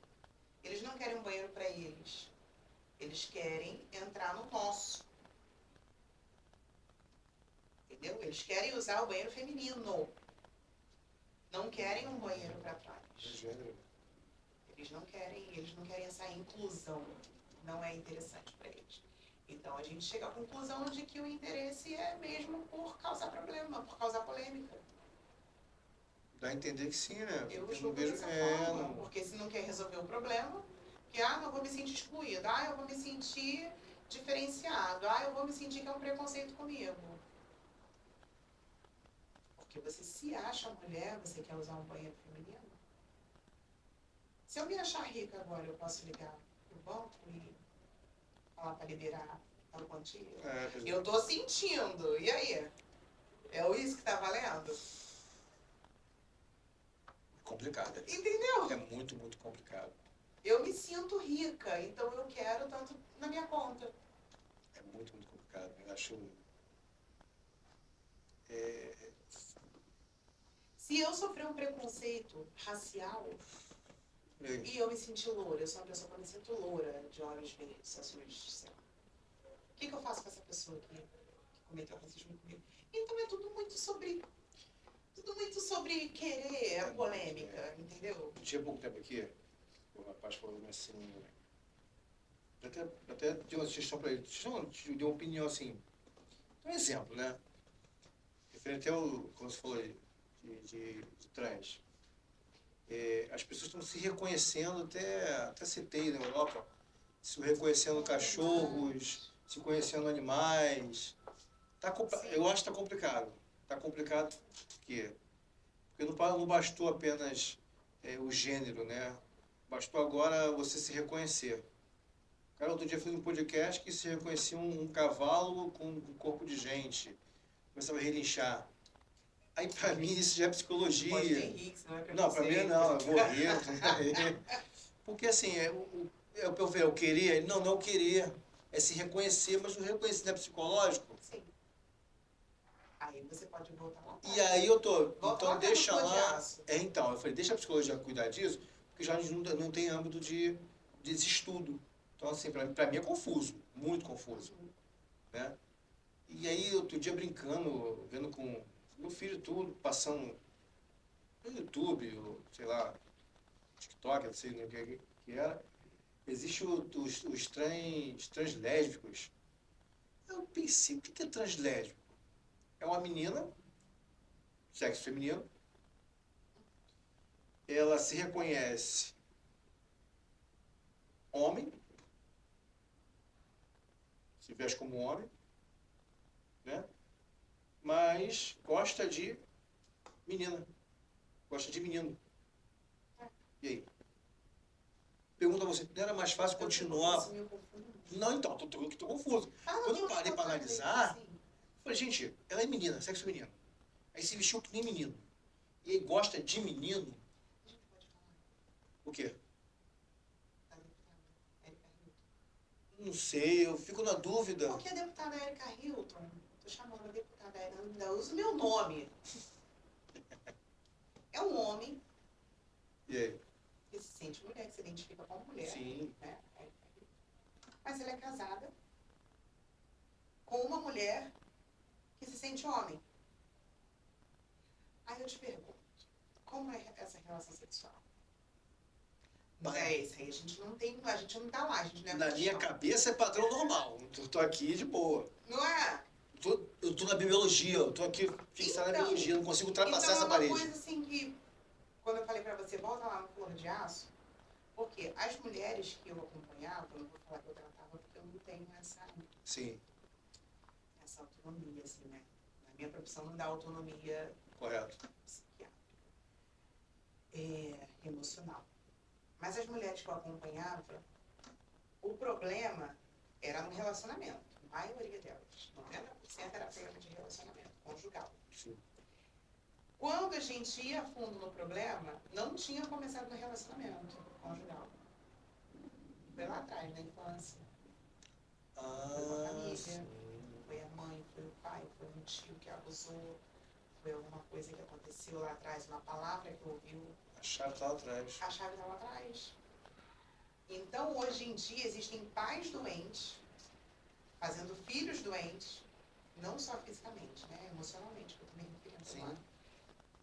Speaker 2: Eles não querem um banheiro para eles. Eles querem entrar no nosso. Entendeu? Eles querem usar o banheiro feminino. Não querem um banheiro para trás. Eles não querem essa inclusão. Não é interessante para eles. Então a gente chega à conclusão de que o interesse é mesmo por causar problema, por causar polêmica.
Speaker 1: Dá a entender que sim, né?
Speaker 2: Eu
Speaker 1: Porque
Speaker 2: julgo
Speaker 1: não vejo-
Speaker 2: dessa forma,
Speaker 1: não-
Speaker 2: porque se não quer resolver o problema, que não vou me sentir excluída, eu vou me sentir diferenciado, eu vou me sentir que é um preconceito comigo. Porque você se acha mulher, você quer usar um banheiro feminino? Se eu me achar rica agora, eu posso ligar pro banco e falar para liberar a quantia?
Speaker 1: pois é.
Speaker 2: Eu tô sentindo, e aí? É isso que tá valendo?
Speaker 1: Complicado.
Speaker 2: Entendeu?
Speaker 1: É muito, muito complicado.
Speaker 2: Eu me sinto rica, então eu quero tanto na minha conta.
Speaker 1: É muito, muito complicado. Eu acho.
Speaker 2: Se eu sofrer um preconceito racial e eu me sentir loura, eu sou uma pessoa que eu me sinto loura, de olhos verdes, azuis, sei lá. O que eu faço com essa pessoa que cometeu racismo comigo? Então é tudo muito sobre querer a polêmica, entendeu?
Speaker 1: Tinha pouco tempo aqui, o rapaz falou assim. Até deu uma sugestão para ele. Deu uma opinião assim. Um exemplo, né? Referente ao, como você falou aí, de trans. As pessoas estão se reconhecendo, até citei na Europa, se reconhecendo cachorros, se conhecendo animais. Eu acho que está complicado. Está complicado porque não bastou apenas o gênero, né? Bastou agora você se reconhecer. Cara, outro dia eu fiz um podcast que se reconhecia um cavalo com um corpo de gente. Começava a relinchar. Aí, pra mim, isso já é
Speaker 2: Pode
Speaker 1: psicologia.
Speaker 2: ter Henrique, não é
Speaker 1: Não, pra mim não, eu morrer. Porque assim, eu queria, não é o querer, é se reconhecer, mas o reconhecer não é psicológico.
Speaker 2: Sim. Aí você pode voltar lá.
Speaker 1: E aí eu tô,
Speaker 2: Volta
Speaker 1: então
Speaker 2: lá
Speaker 1: deixa
Speaker 2: pelo
Speaker 1: lá.
Speaker 2: aço.
Speaker 1: Então, eu falei, deixa a psicologia cuidar disso, porque já não tem âmbito de estudo. Então, assim, pra mim é confuso, muito confuso, né? E aí, outro dia brincando, vendo com meu filho tudo, passando no YouTube, ou, sei lá, TikTok, não sei o que era, existe os translésbicos. Eu pensei, o que é translésbico? É uma menina, sexo feminino, ela se reconhece homem, se veste como homem, né? Mas gosta de menina, gosta de menino. E aí? Pergunta a você, não era mais fácil continuar? Não, então, tô confuso. Quando eu parei para analisar, eu falei, gente, ela é menina, sexo feminino. Aí se vestiu que nem menino. E aí gosta de menino. O quê? Não sei, eu fico na dúvida.
Speaker 2: Porque a deputada Erika Hilton, tô chamando a deputada Erika, ainda uso meu nome. É um homem
Speaker 1: E aí?
Speaker 2: que se sente mulher, que se identifica como mulher.
Speaker 1: Sim.
Speaker 2: Né? Mas ela é casada com uma mulher que se sente homem. Aí eu te pergunto, como é essa relação sexual? É isso aí, a gente não tá lá, a gente não é
Speaker 1: Na minha cabeça é padrão normal. Eu tô aqui de boa.
Speaker 2: Não é?
Speaker 1: Eu tô na biologia, eu tô aqui fixado na biologia, não consigo ultrapassar essa parede.
Speaker 2: Então é uma coisa assim que, quando eu falei pra você, volta lá no Flor de Aço, porque as mulheres que eu acompanhava, eu não vou falar que eu tratava, porque eu não tenho
Speaker 1: Sim,
Speaker 2: essa autonomia, assim, né? Na minha profissão não dá autonomia
Speaker 1: correto.
Speaker 2: psiquiátrica, emocional. Mas as mulheres que eu acompanhava, o problema era no relacionamento. A maioria delas, 90% era problema de relacionamento conjugal.
Speaker 1: Sim.
Speaker 2: Quando a gente ia a fundo no problema, não tinha começado no relacionamento conjugal. Foi lá atrás, na infância. Foi uma família,
Speaker 1: Sim.
Speaker 2: foi a mãe, foi o pai, foi um tio que abusou, foi alguma coisa que aconteceu lá atrás, uma palavra que ouviu.
Speaker 1: A chave tá lá atrás.
Speaker 2: A chave está lá atrás. Então, hoje em dia, existem pais doentes, fazendo filhos doentes, não só fisicamente, né? Emocionalmente, que eu também me referi lá.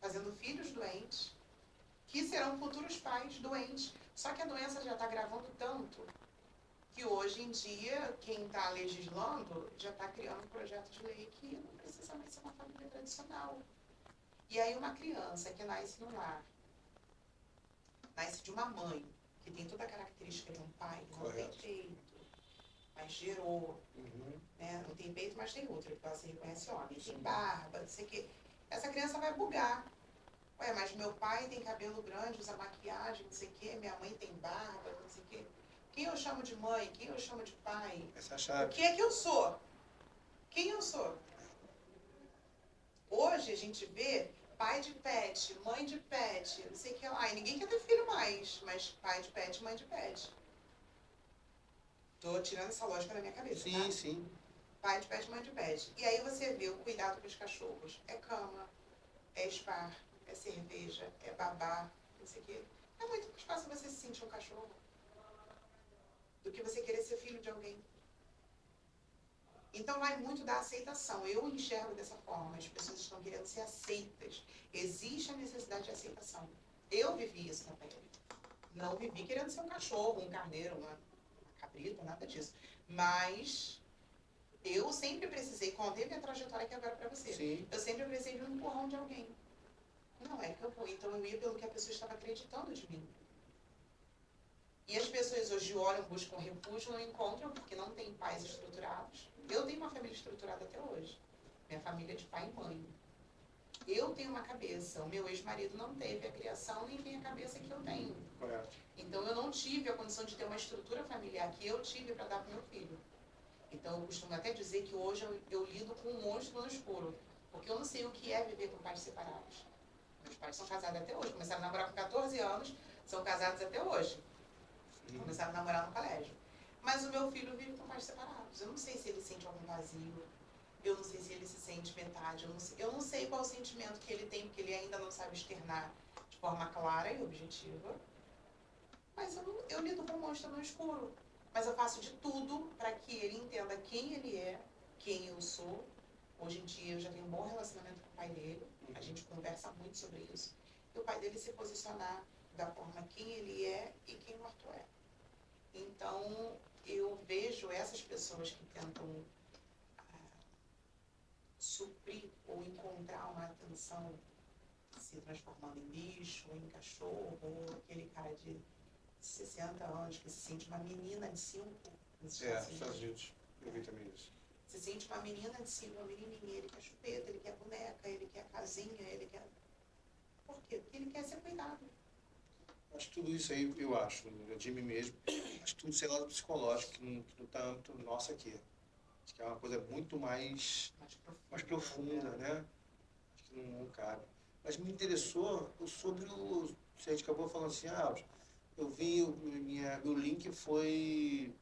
Speaker 2: Fazendo filhos doentes, que serão futuros pais doentes. Só que a doença já está gravando tanto que hoje em dia, quem está legislando já está criando um projeto de lei que não precisa mais ser uma família tradicional. E aí uma criança que nasce no lar, nasce de uma mãe, que tem toda a característica de um pai, que não tem peito, mas gerou, né? Não tem peito, mas tem útero, porque ela se reconhece homem, tem barba, não sei o quê. Essa criança vai bugar. Ué, mas meu pai tem cabelo grande, usa maquiagem, não sei o quê, minha mãe tem barba, não sei o quê. Quem eu chamo de mãe? Quem eu chamo de pai?
Speaker 1: Essa é a chave.
Speaker 2: O que é que eu sou? Quem eu sou? Hoje a gente vê pai de pet, mãe de pet, não sei o que lá. E ninguém quer ter filho mais, mas pai de pet, mãe de pet. Tô tirando essa lógica da minha cabeça,
Speaker 1: Sim,
Speaker 2: tá?
Speaker 1: sim.
Speaker 2: Pai de pet, mãe de pet. E aí você vê o cuidado com os cachorros. É cama, é spa, é cerveja, é babá, não sei o quê. É muito mais fácil você se sentir um cachorro do que você querer ser filho de alguém. Então vai muito da aceitação. Eu enxergo dessa forma. As pessoas estão querendo ser aceitas. Existe a necessidade de aceitação. Eu vivi isso na pele. Não vivi querendo ser um cachorro, um carneiro, uma cabrita, nada disso. Mas eu sempre precisei, contei minha trajetória aqui agora pra você.
Speaker 1: Sim.
Speaker 2: Eu sempre precisei de um empurrão de alguém. Não é que eu vou. Então eu ia pelo que a pessoa estava acreditando de mim. E as pessoas hoje olham, buscam refúgio, não encontram porque não têm pais estruturados. Eu tenho uma família estruturada até hoje. Minha família é de pai e mãe. Eu tenho uma cabeça. O meu ex-marido não teve a criação nem tem a cabeça que eu tenho.
Speaker 1: Correto.
Speaker 2: Então eu não tive a condição de ter uma estrutura familiar que eu tive para dar para o meu filho. Então eu costumo até dizer que hoje eu lido com um monstro no escuro. Porque eu não sei o que é viver com pais separados. Meus pais são casados até hoje. Começaram a namorar com 14 anos, são casados até hoje. Começaram a namorar no colégio. Mas o meu filho vive com pais separados. Eu não sei se ele sente algum vazio. Eu não sei se ele se sente metade. Eu não sei qual o sentimento que ele tem, porque ele ainda não sabe externar de forma clara e objetiva. Mas eu lido com o monstro no escuro. Mas eu faço de tudo para que ele entenda quem ele é, quem eu sou. Hoje em dia eu já tenho um bom relacionamento com o pai dele. A gente conversa muito sobre isso. E o pai dele se posicionar da forma quem ele é e quem o Arthur é. Então, eu vejo essas pessoas que tentam suprir ou encontrar uma atenção se transformando em bicho, ou em cachorro, ou aquele cara de 60 anos que se sente uma menina de 5.
Speaker 1: Nos Estados Unidos. Eu vi também isso.
Speaker 2: Se sente uma menina de 5, uma menininha, ele quer chupeta, ele quer boneca, ele quer casinha, ele quer... Por quê? Porque ele quer ser cuidado.
Speaker 1: Acho que tudo isso aí, eu acho, de mim mesmo, acho que tudo isso é lado psicológico, que não está âmbito nosso aqui. Acho que é uma coisa muito mais profunda, né? Acho que não cabe. Mas me interessou sobre o... A gente acabou falando assim, eu vi, meu link foi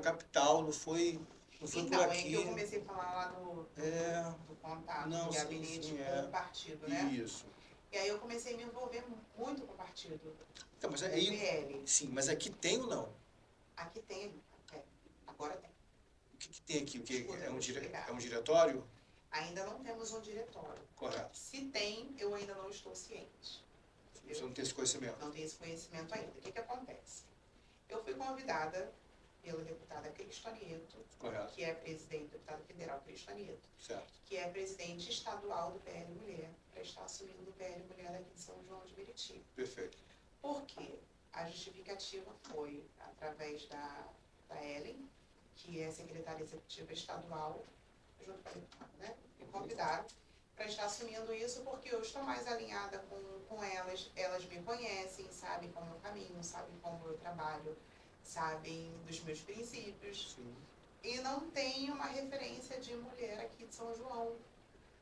Speaker 1: capital, não foi
Speaker 2: então,
Speaker 1: por aqui.
Speaker 2: É que eu comecei a falar lá do contato, do gabinete com o partido, né?
Speaker 1: Isso.
Speaker 2: E aí eu comecei a me envolver muito com o partido.
Speaker 1: Então, mas
Speaker 2: com
Speaker 1: aí,
Speaker 2: o PL.
Speaker 1: sim, mas aqui tem ou não?
Speaker 2: Aqui tem, agora tem.
Speaker 1: O que tem aqui?
Speaker 2: Escuta,
Speaker 1: É um diretório?
Speaker 2: Ainda não temos um diretório.
Speaker 1: Correto.
Speaker 2: Se tem, eu ainda não estou ciente.
Speaker 1: Você não tem esse conhecimento?
Speaker 2: Não tenho esse conhecimento ainda. O que acontece? Eu fui convidada pela deputada Cristo Anieto,
Speaker 1: correto,
Speaker 2: que é presidente, deputada federal Cristo Anieto,
Speaker 1: certo,
Speaker 2: que é presidente estadual do PL Mulher, para estar assumindo o PL Mulher aqui em São João de Meriti.
Speaker 1: Perfeito.
Speaker 2: Por quê? A justificativa foi através da Ellen, que é secretária executiva estadual, junto com a deputada, né? Me convidaram para estar assumindo isso porque eu estou mais alinhada com elas. Elas me conhecem, sabem como eu caminho, sabem como eu trabalho, sabem dos meus princípios.
Speaker 1: Sim.
Speaker 2: E não tem uma referência de mulher aqui de São João.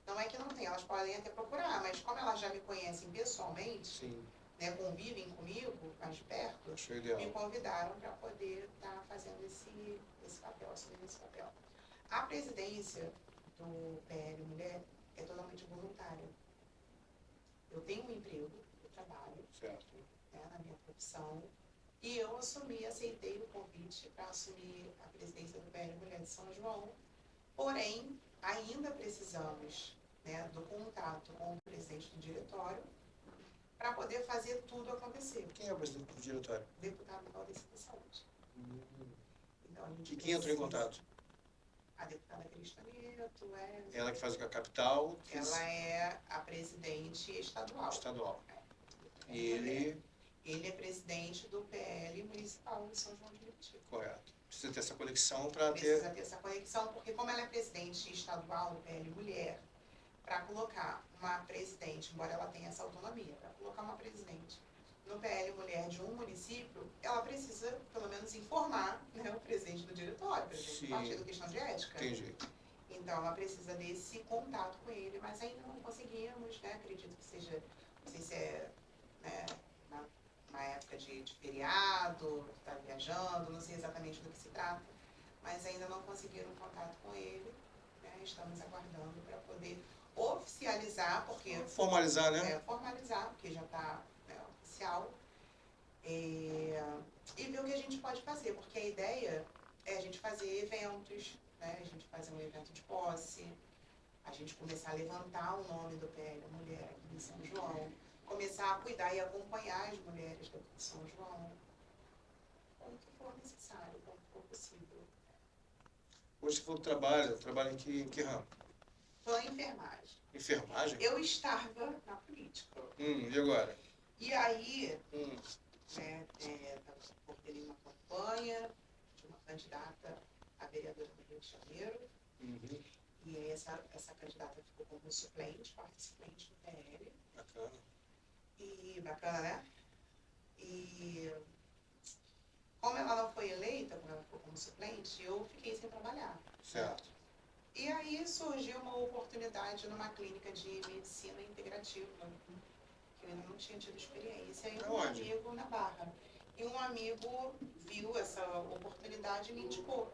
Speaker 2: Não é que não tem, elas podem até procurar, mas como elas já me conhecem pessoalmente,
Speaker 1: sim,
Speaker 2: né, convivem comigo mais de perto, me convidaram para poder estar fazendo esse papel, assumindo esse papel. A presidência do PL Mulher é totalmente voluntária. Eu tenho um emprego, eu trabalho,
Speaker 1: certo,
Speaker 2: né, na minha profissão, e eu aceitei o convite para assumir a presidência do PL Mulher de São João, porém, ainda precisamos, né, do contato com o presidente do diretório para poder fazer tudo acontecer.
Speaker 1: Quem é o presidente do diretório?
Speaker 2: Deputado Valdeci da Saúde. Então,
Speaker 1: e quem entrou em contato?
Speaker 2: A deputada Cristo Anieto,
Speaker 1: ela que faz a capital?
Speaker 2: Ela é a presidente estadual.
Speaker 1: Estadual.
Speaker 2: E ele é presidente do PL municipal de São João de Meriti.
Speaker 1: Correto. Precisa ter essa conexão para ter...
Speaker 2: Precisa ter essa conexão, porque como ela é presidente estadual do PL Mulher, para colocar uma presidente, embora ela tenha essa autonomia, para colocar uma presidente no PL Mulher de um município, ela precisa, pelo menos, informar, né, o presidente do diretório, o presidente do partido, questão de ética.
Speaker 1: Entendi.
Speaker 2: Então, ela precisa desse contato com ele, mas ainda não conseguimos, né? Acredito que seja, não sei se é, né, uma época de feriado, está viajando, não sei exatamente do que se trata, mas ainda não conseguiram contato com ele, né? Estamos aguardando para poder oficializar, porque...
Speaker 1: Formalizar, né?
Speaker 2: Formalizar, porque já está, né, oficial. E ver o que a gente pode fazer, porque a ideia é a gente fazer eventos, né? A gente fazer um evento de posse, a gente começar a levantar o nome do PL Mulher aqui em São João, começar a cuidar e acompanhar as mulheres daqui de São João, como que for necessário, como for possível.
Speaker 1: Hoje você falou que trabalha em que ramo?
Speaker 2: Estou em enfermagem.
Speaker 1: Enfermagem?
Speaker 2: Eu estava na política.
Speaker 1: E agora?
Speaker 2: E aí,
Speaker 1: Hum,
Speaker 2: coordenei uma campanha de uma candidata a vereadora do Rio de Janeiro.
Speaker 1: uhum,
Speaker 2: E aí essa candidata ficou como suplente, participante do PL.
Speaker 1: bacana.
Speaker 2: E bacana, né? E como ela não foi eleita, como ela ficou como suplente, eu fiquei sem trabalhar.
Speaker 1: Certo.
Speaker 2: E aí surgiu uma oportunidade numa clínica de medicina integrativa, que eu ainda não tinha tido experiência. E um
Speaker 1: Aonde?
Speaker 2: amigo na Barra. E um amigo viu essa oportunidade e me indicou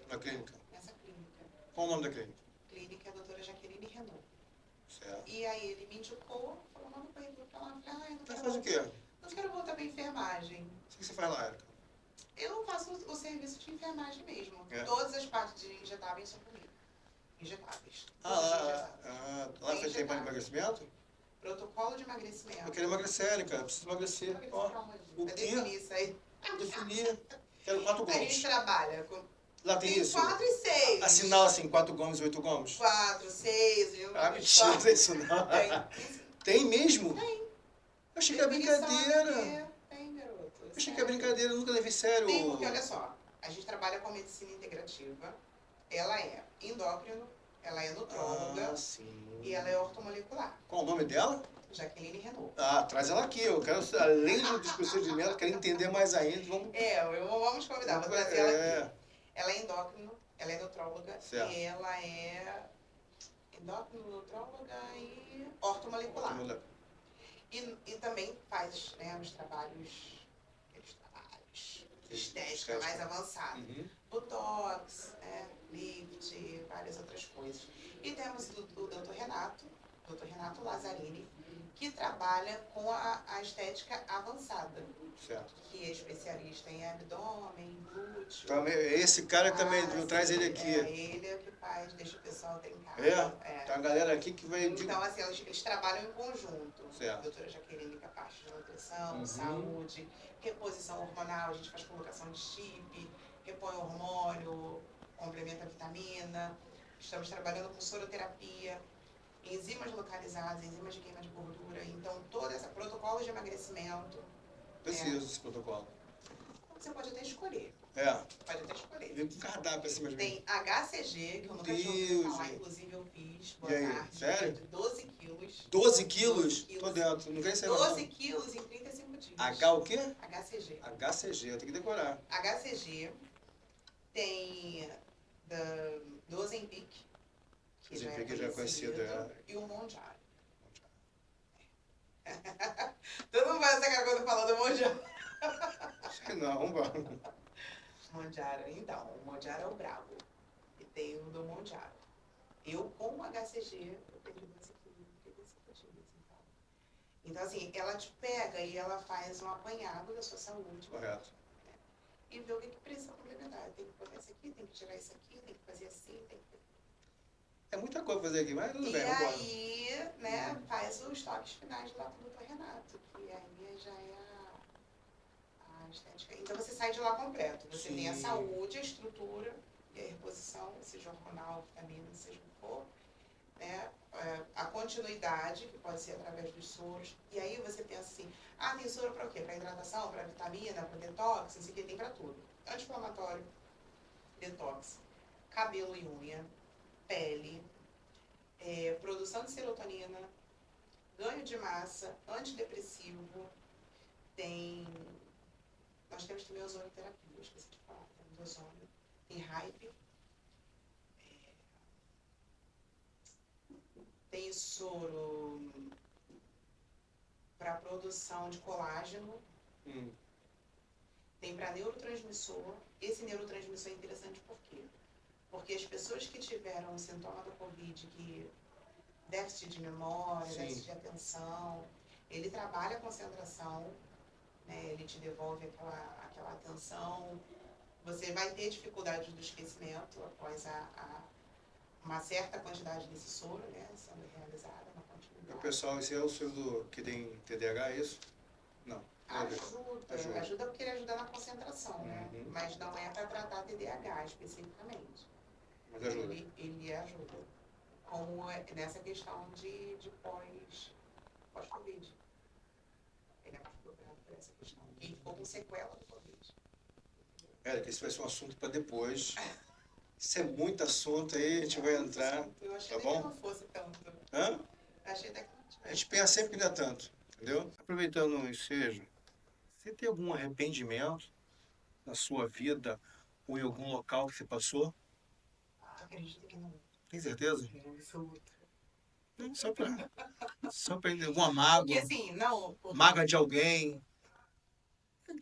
Speaker 1: Na clínica.
Speaker 2: nessa clínica.
Speaker 1: Qual o nome da clínica?
Speaker 2: Clínica é a doutora Jaqueline Renault.
Speaker 1: Certo.
Speaker 2: E aí ele me indicou, falou, manda o currículo pra lá. Eu falei, eu
Speaker 1: Você faz o quê?
Speaker 2: não quero voltar pra enfermagem.
Speaker 1: O que você faz lá, Érica?
Speaker 2: Eu faço o serviço de enfermagem mesmo.
Speaker 1: É.
Speaker 2: Todas as partes de injetáveis são comigo. Injetáveis. Todos
Speaker 1: Lá
Speaker 2: injetáveis.
Speaker 1: você tem para
Speaker 2: injetável.
Speaker 1: emagrecimento?
Speaker 2: Protocolo de emagrecimento.
Speaker 1: Eu quero emagrecer, Érica. Eu preciso emagrecer. Ó, o
Speaker 2: Vai
Speaker 1: quê?
Speaker 2: definir isso aí.
Speaker 1: vou definir. Quero 4
Speaker 2: A gente
Speaker 1: gomos.
Speaker 2: trabalha com
Speaker 1: Lá tem isso?
Speaker 2: 4 e 6.
Speaker 1: Assinala assim, 4 gomos e 8 gomos?
Speaker 2: 4, 6.
Speaker 1: Ah, mentira, não é isso não.
Speaker 2: Tem.
Speaker 1: Tem mesmo?
Speaker 2: Tem.
Speaker 1: Eu achei que era brincadeira.
Speaker 2: Tem, garoto.
Speaker 1: Eu achei que era brincadeira, eu nunca levei sério.
Speaker 2: Tem, porque olha só, a gente trabalha com medicina integrativa, ela é endócrino, ela é nutróloga
Speaker 1: sim.
Speaker 2: e ela é ortomolecular.
Speaker 1: Qual o nome dela?
Speaker 2: Jaqueline Renault.
Speaker 1: Ah, traz ela aqui. Eu quero, além dos procedimentos, quero entender mais ainda.
Speaker 2: Vamos convidar, vou trazer ela
Speaker 1: É,
Speaker 2: aqui. Ela é endócrino, ela é nutróloga
Speaker 1: Certo.
Speaker 2: e ela é endócrino, nutróloga e ortomolecular. E também faz, né, os trabalhos de estética mais avançados.
Speaker 1: Uhum.
Speaker 2: Botox, lift, várias outras coisas. E temos o Dr. Renato Lazzarini, que trabalha com a estética avançada,
Speaker 1: Certo.
Speaker 2: que é especialista em abdômen, glúteo.
Speaker 1: Também, esse cara também, traz
Speaker 2: sim,
Speaker 1: ele aqui.
Speaker 2: Ele é o que faz, deixa o pessoal trincado.
Speaker 1: Tem uma galera aqui que vai...
Speaker 2: Então, assim, eles trabalham em conjunto.
Speaker 1: Certo.
Speaker 2: A doutora Jaqueline, que é a parte de nutrição,
Speaker 1: Uhum.
Speaker 2: saúde, reposição hormonal, a gente faz colocação de chip, repõe hormônio, complementa vitamina. Estamos trabalhando com soroterapia, enzimas localizadas, enzimas de queima de gordura. Então, todo esse protocolo de emagrecimento.
Speaker 1: Preciso desse protocolo.
Speaker 2: Você pode até escolher. Pode até escolher.
Speaker 1: Vem com cardápio assim, mas
Speaker 2: Tem HCG, que eu nunca tinha ouvido falar, inclusive eu fiz. Boa
Speaker 1: E aí,
Speaker 2: tarde.
Speaker 1: sério?
Speaker 2: De 12 quilos.
Speaker 1: 12 quilos?
Speaker 2: 12 quilos.
Speaker 1: Tô dentro, não quero ser
Speaker 2: 12 quilos em 35 dias.
Speaker 1: H o quê?
Speaker 2: HCG.
Speaker 1: HCG, eu tenho que decorar.
Speaker 2: HCG tem do Ozempic, que
Speaker 1: Ozempic já é conhecido,
Speaker 2: e o Mounjaro. Todo mundo faz essa cara quando fala do Mounjaro.
Speaker 1: Acho que não, vamos.
Speaker 2: Mounjaro, então, o Mounjaro é o brabo. E tem o do Mounjaro. Eu, com o HCG, eu perdi 12 quilos, porque 5 dias, então, assim, ela te pega e ela faz um apanhado da sua saúde.
Speaker 1: Correto.
Speaker 2: E vê o que precisa complementar. Tem que botar isso aqui, tem que tirar isso aqui, tem que fazer assim, tem que...
Speaker 1: É muita coisa pra fazer aqui, mas tudo
Speaker 2: E
Speaker 1: bem, vamos embora.
Speaker 2: aí, né, faz os toques finais lá com o Dr. Renato, que aí já é a estética. Então você sai de lá completo. Você tem a saúde, a estrutura, e a reposição, seja hormonal, vitamina, seja o que for, né? A continuidade, que pode ser através dos soros. E aí você pensa assim, tem soro para o quê? Para hidratação, para vitamina, para detox, isso aqui tem para tudo. Anti-inflamatório, detox, cabelo e unha, pele, produção de serotonina, ganho de massa, antidepressivo, nós temos também ozonoterapia, eu esqueci de falar, temos ozônio, tem hype, tem soro para produção de colágeno, tem para neurotransmissor. Esse neurotransmissor é interessante por quê? Porque as pessoas que tiveram o sintoma do Covid, que déficit de memória, déficit de atenção, ele trabalha a concentração, né? Ele te devolve aquela atenção. Você vai ter dificuldade do esquecimento após uma certa quantidade desse soro, né, sendo realizada, uma continuidade.
Speaker 1: O pessoal, esse é o soro que tem TDAH, é isso? Não.
Speaker 2: Ajuda porque ele ajuda na concentração, né? Mas não é para tratar TDAH especificamente.
Speaker 1: Mas ajuda.
Speaker 2: Ele ajuda. como nessa questão de pós-Covid. Ele é mais procurado por essa questão. E ficou com sequela do Covid.
Speaker 1: Érica, esse vai ser um assunto para depois. Isso é muito assunto aí, a gente vai entrar.
Speaker 2: Eu achei
Speaker 1: Tá
Speaker 2: até que
Speaker 1: bom?
Speaker 2: não fosse tanto.
Speaker 1: Hã?
Speaker 2: Achei até que não tivesse.
Speaker 1: A gente pensa sempre que não é tanto, entendeu? Aproveitando o ensejo, você tem algum arrependimento na sua vida ou em algum local que você passou?
Speaker 2: Tu acredita que não?
Speaker 1: Tem certeza?
Speaker 2: Não, absoluta.
Speaker 1: Não, só pra alguma
Speaker 2: Porque
Speaker 1: mágoa,
Speaker 2: assim, não.
Speaker 1: mágoa de alguém,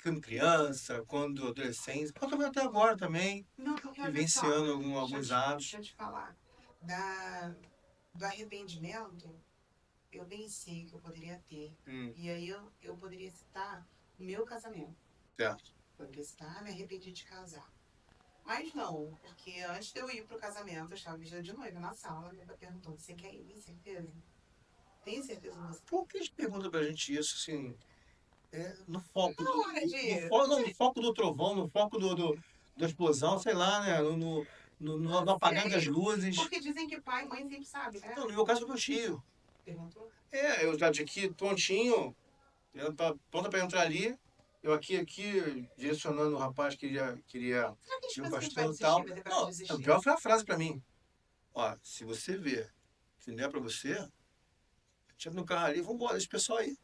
Speaker 1: quando criança, quando adolescente, pode também até agora também,
Speaker 2: Não, porque olha só.
Speaker 1: vivenciando alguns atos.
Speaker 2: Deixa eu te falar. Do arrependimento, eu pensei que eu poderia ter. E aí eu poderia citar o meu casamento.
Speaker 1: Certo.
Speaker 2: Poderia citar, me arrependi de casar. Mas não, porque antes de eu ir pro casamento, eu estava vestida de noiva na sala, minha mãe perguntou, você quer ir? Tem certeza? Tem certeza que você
Speaker 1: Por que eles perguntam pra gente isso, assim, no foco
Speaker 2: Na hora de...
Speaker 1: no foco do trovão, no foco da explosão, sei lá, né? No apagar das luzes.
Speaker 2: Porque dizem que pai e mãe sempre sabem, né?
Speaker 1: Não, no meu caso, foi meu tio.
Speaker 2: Perguntou?
Speaker 1: Eu já de aqui, prontinho, pronta pra entrar ali. Eu aqui, direcionando o rapaz que queria
Speaker 2: Será que a
Speaker 1: ir
Speaker 2: gente
Speaker 1: o
Speaker 2: pensa que a gente vai
Speaker 1: pastor e
Speaker 2: desistir,
Speaker 1: tal.
Speaker 2: vai ter
Speaker 1: Não,
Speaker 2: coragem de
Speaker 1: a
Speaker 2: desistir?
Speaker 1: pior foi a frase pra mim. Ó, se você vê que não é pra você, entra no carro ali e vambora, deixa o pessoal aí.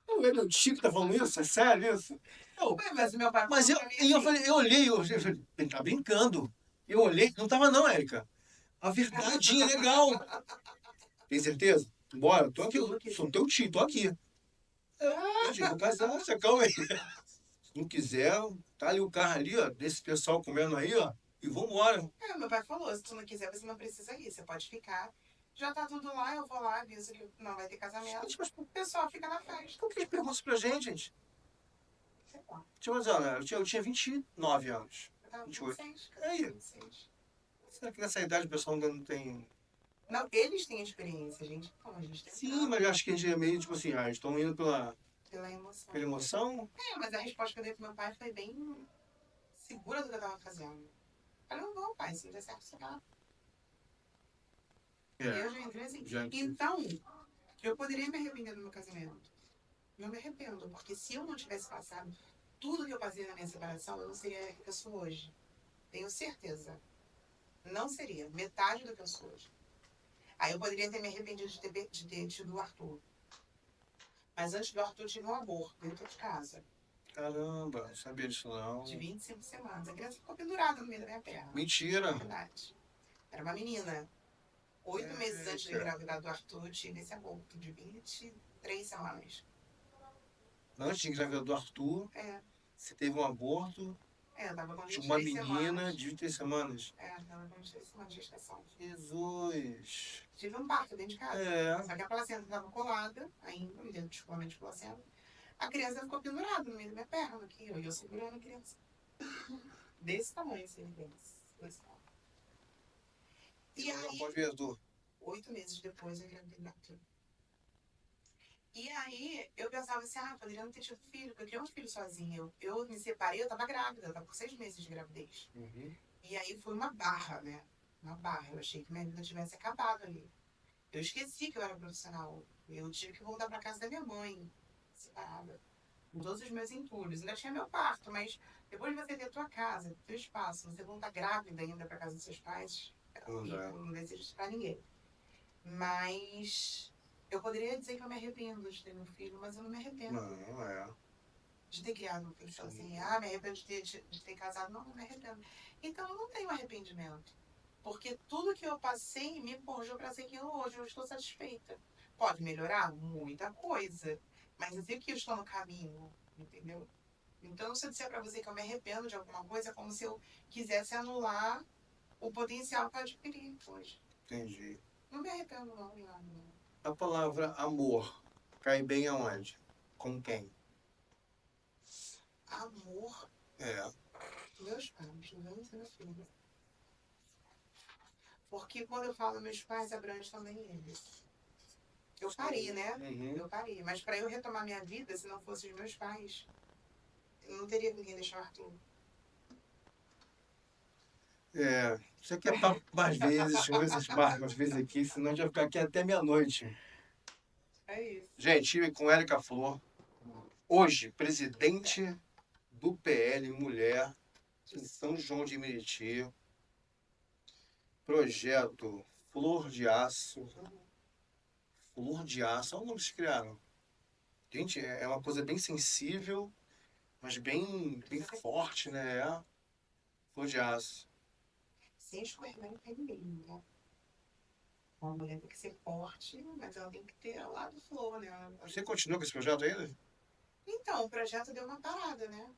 Speaker 1: Não é meu tio que tá falando isso? É sério isso?
Speaker 2: Ué, mas o meu pai
Speaker 1: Mas
Speaker 2: falou pra mim assim,
Speaker 1: eu olhei, eu falei, ele tá brincando. Eu olhei, não tava não, Érica. A verdade é legal. Tem certeza? Bora, tô aqui, eu sou teu tio, tô aqui. Gente, vou casar, você calma aí. Se não quiser, tá ali o carro ali, ó, desse pessoal comendo aí, ó, e vambora.
Speaker 2: meu pai falou, se tu não quiser, você não precisa ir, você pode ficar. Já tá tudo lá, eu vou lá, aviso que não vai ter casamento.
Speaker 1: Gente, mas
Speaker 2: O pessoal fica na festa.
Speaker 1: por que eles perguntam isso pra gente, gente?
Speaker 2: Sei lá.
Speaker 1: Tipo, eu tinha 29 anos.
Speaker 2: Eu tava
Speaker 1: 28.
Speaker 2: 26,
Speaker 1: E aí?
Speaker 2: 26.
Speaker 1: Será que nessa idade o pessoal ainda não tem...
Speaker 2: Não, eles têm experiência, gente. Não, a gente tem
Speaker 1: Sim, mas eu acho que a gente é meio, tipo assim, estão indo
Speaker 2: pela emoção.
Speaker 1: pela emoção.
Speaker 2: Mas a resposta que eu dei pro meu pai foi bem segura do que eu tava fazendo. Eu falei, não vou, pai, se não der certo, você vai. E eu já entrei assim. Então, eu poderia me arrepender do meu casamento. Não me arrependo, porque se eu não tivesse passado tudo que eu passei na minha separação, eu não seria a que eu sou hoje. Tenho certeza. Não seria. Metade do que eu sou hoje. Aí eu poderia ter me arrependido de ter tido o Arthur. Mas antes do Arthur, eu tive um aborto dentro de casa.
Speaker 1: Caramba, não sabia disso não.
Speaker 2: De 25 semanas. A criança ficou pendurada no meio da minha perna.
Speaker 1: Mentira.
Speaker 2: Verdade. Era uma menina. 8 meses antes de engravidar do Arthur, eu tive esse aborto de 23 semanas.
Speaker 1: Antes de engravidar do Arthur, você teve um aborto
Speaker 2: eu tava com
Speaker 1: de
Speaker 2: 23
Speaker 1: uma menina
Speaker 2: semanas.
Speaker 1: de 23 semanas.
Speaker 2: Eu tava com 23 semanas de gestação.
Speaker 1: Jesus.
Speaker 2: Tive um parto dentro de casa.
Speaker 1: É.
Speaker 2: Só que a placenta estava colada, ainda, dentro do descolamento de placenta. A criança ficou pendurada no meio da minha perna aqui, e eu segurando a criança. Desse tamanho, assim, desse tamanho. E aí,
Speaker 1: Pode ver, Arthur.
Speaker 2: 8 meses depois, eu engravidei do Arthur. E aí, eu pensava assim, poderia não ter tido filho, porque eu criei um filho sozinha. Eu me separei, eu tava grávida, eu tava com 6 meses de gravidez.
Speaker 1: Uhum.
Speaker 2: E aí foi uma barra, né? Uma barra. Eu achei que minha vida tivesse acabado ali. Eu esqueci que eu era profissional. Eu tive que voltar pra casa da minha mãe, separada. Com todos os meus entulhos. Ainda tinha meu parto, mas depois de você ter a tua casa, teu espaço, você voltar grávida ainda pra casa dos seus pais, não desejo isso pra ninguém. Mas eu poderia dizer que eu me arrependo de ter meu filho, mas eu não me arrependo.
Speaker 1: Não,
Speaker 2: De ter criado um filho. Então, assim, me arrependo de ter casado. Não me arrependo. Então, eu não tenho arrependimento. Porque tudo que eu passei me forjou para ser quem eu hoje. Eu estou satisfeita. Pode melhorar? Muita coisa. Mas eu sei que eu estou no caminho, entendeu? Então, se eu disser para você que eu me arrependo de alguma coisa, é como se eu quisesse anular o potencial que eu adquiri hoje.
Speaker 1: Entendi.
Speaker 2: Não me arrependo, não.
Speaker 1: A palavra amor cai bem aonde? Com quem?
Speaker 2: Amor? Meus pais, não é meu filho. Porque quando eu falo meus pais, abrange também eles. Eu parei, né?
Speaker 1: Uhum.
Speaker 2: Eu parei. Mas para eu retomar minha vida, se não fossem os meus pais, eu não teria ninguém deixar o Arthur.
Speaker 1: Isso aqui é papo mais vezes, coisas mais vezes aqui, senão a gente vai ficar aqui até meia-noite.
Speaker 2: É isso.
Speaker 1: Gente, estive com Érica Flor, hoje, presidente do PL Mulher, em São João de Meriti, projeto Flor de Aço. Flor de Aço, olha o nome que vocês criaram. Gente, é uma coisa bem sensível, mas bem forte, né? Flor de Aço.
Speaker 2: Sem escorregar em feminino, né? Uma mulher tem que ser forte, mas ela tem que ter o lado flor, né?
Speaker 1: Você continua com esse projeto ainda?
Speaker 2: Então, o projeto deu uma parada, né?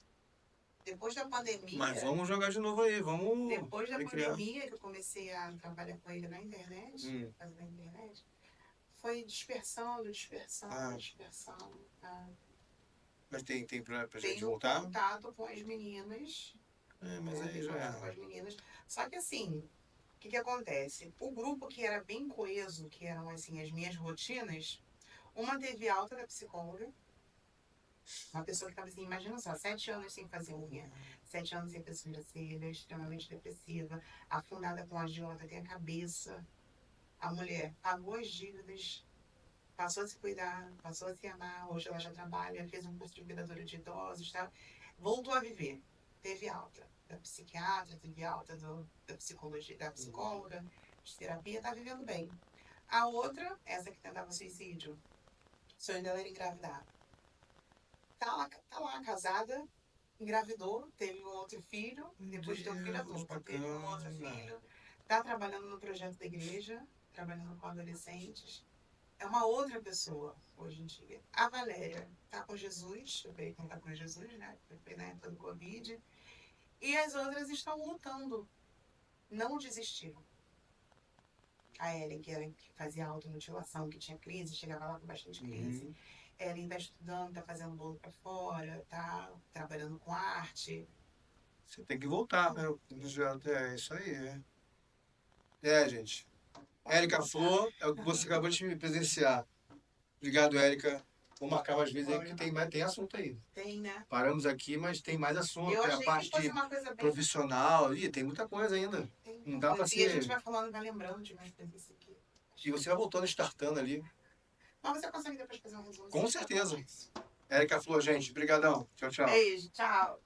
Speaker 2: Depois da pandemia.
Speaker 1: Mas vamos jogar de novo aí, vamos
Speaker 2: Depois da
Speaker 1: recriar.
Speaker 2: pandemia, que eu comecei a trabalhar com ele na internet, fazendo na internet, foi dispersando. Tá?
Speaker 1: Mas tem pra gente
Speaker 2: Tenho
Speaker 1: voltar?
Speaker 2: contato com as meninas.
Speaker 1: Mas aí
Speaker 2: Tenho
Speaker 1: já
Speaker 2: contato com
Speaker 1: é.
Speaker 2: as meninas. Só que assim, o que acontece? O grupo que era bem coeso, que eram assim as minhas rotinas, uma teve alta da psicóloga. Uma pessoa que estava assim, imagina só, 7 anos sem fazer unha, 7 anos sem fazer sobrancelha, extremamente depressiva, afundada com agiota até a cabeça. A mulher pagou as dívidas, passou a se cuidar, passou a se amar, hoje ela já trabalha, fez um curso de cuidadora de idosos, tá? Voltou a viver, teve alta da psiquiatra, teve alta da psicologia, da psicóloga, de terapia, tá vivendo bem. A outra, essa que tentava suicídio, o sonho dela era engravidar. Tá lá, casada, engravidou, teve um outro filho, depois de ter um filho adulto, teve um outro filho, tá trabalhando no projeto da igreja, trabalhando com adolescentes. É uma outra pessoa hoje em dia. A Valéria tá com Jesus, eu creio que não tá com Jesus, né? Foi na época do Covid. E as outras estão lutando, não desistiram. A Ellen, que fazia automutilação, que tinha crise, chegava lá com bastante crise. Ellen está estudando, está fazendo bolo para fora, está trabalhando com arte.
Speaker 1: Você tem que voltar, né? O projeto é isso aí. Gente. Érica Flor, é o que você acabou de me presenciar. Obrigado, Érica. Vou marcar mais vezes aí, porque tem assunto aí.
Speaker 2: Tem, né?
Speaker 1: Paramos aqui, mas tem mais assunto.
Speaker 2: Eu
Speaker 1: Tem a
Speaker 2: achei que
Speaker 1: parte
Speaker 2: fosse uma coisa bem
Speaker 1: profissional. Ih, tem muita coisa ainda. Não dá pra
Speaker 2: E a gente
Speaker 1: ser...
Speaker 2: vai falando, vai lembrando de mais coisas aqui.
Speaker 1: E você vai voltando, startando ali.
Speaker 2: Mas você consegue depois fazer um resumo?
Speaker 1: Com certeza. Érica Flor, gente. Brigadão. Tchau, tchau.
Speaker 2: Beijo, tchau.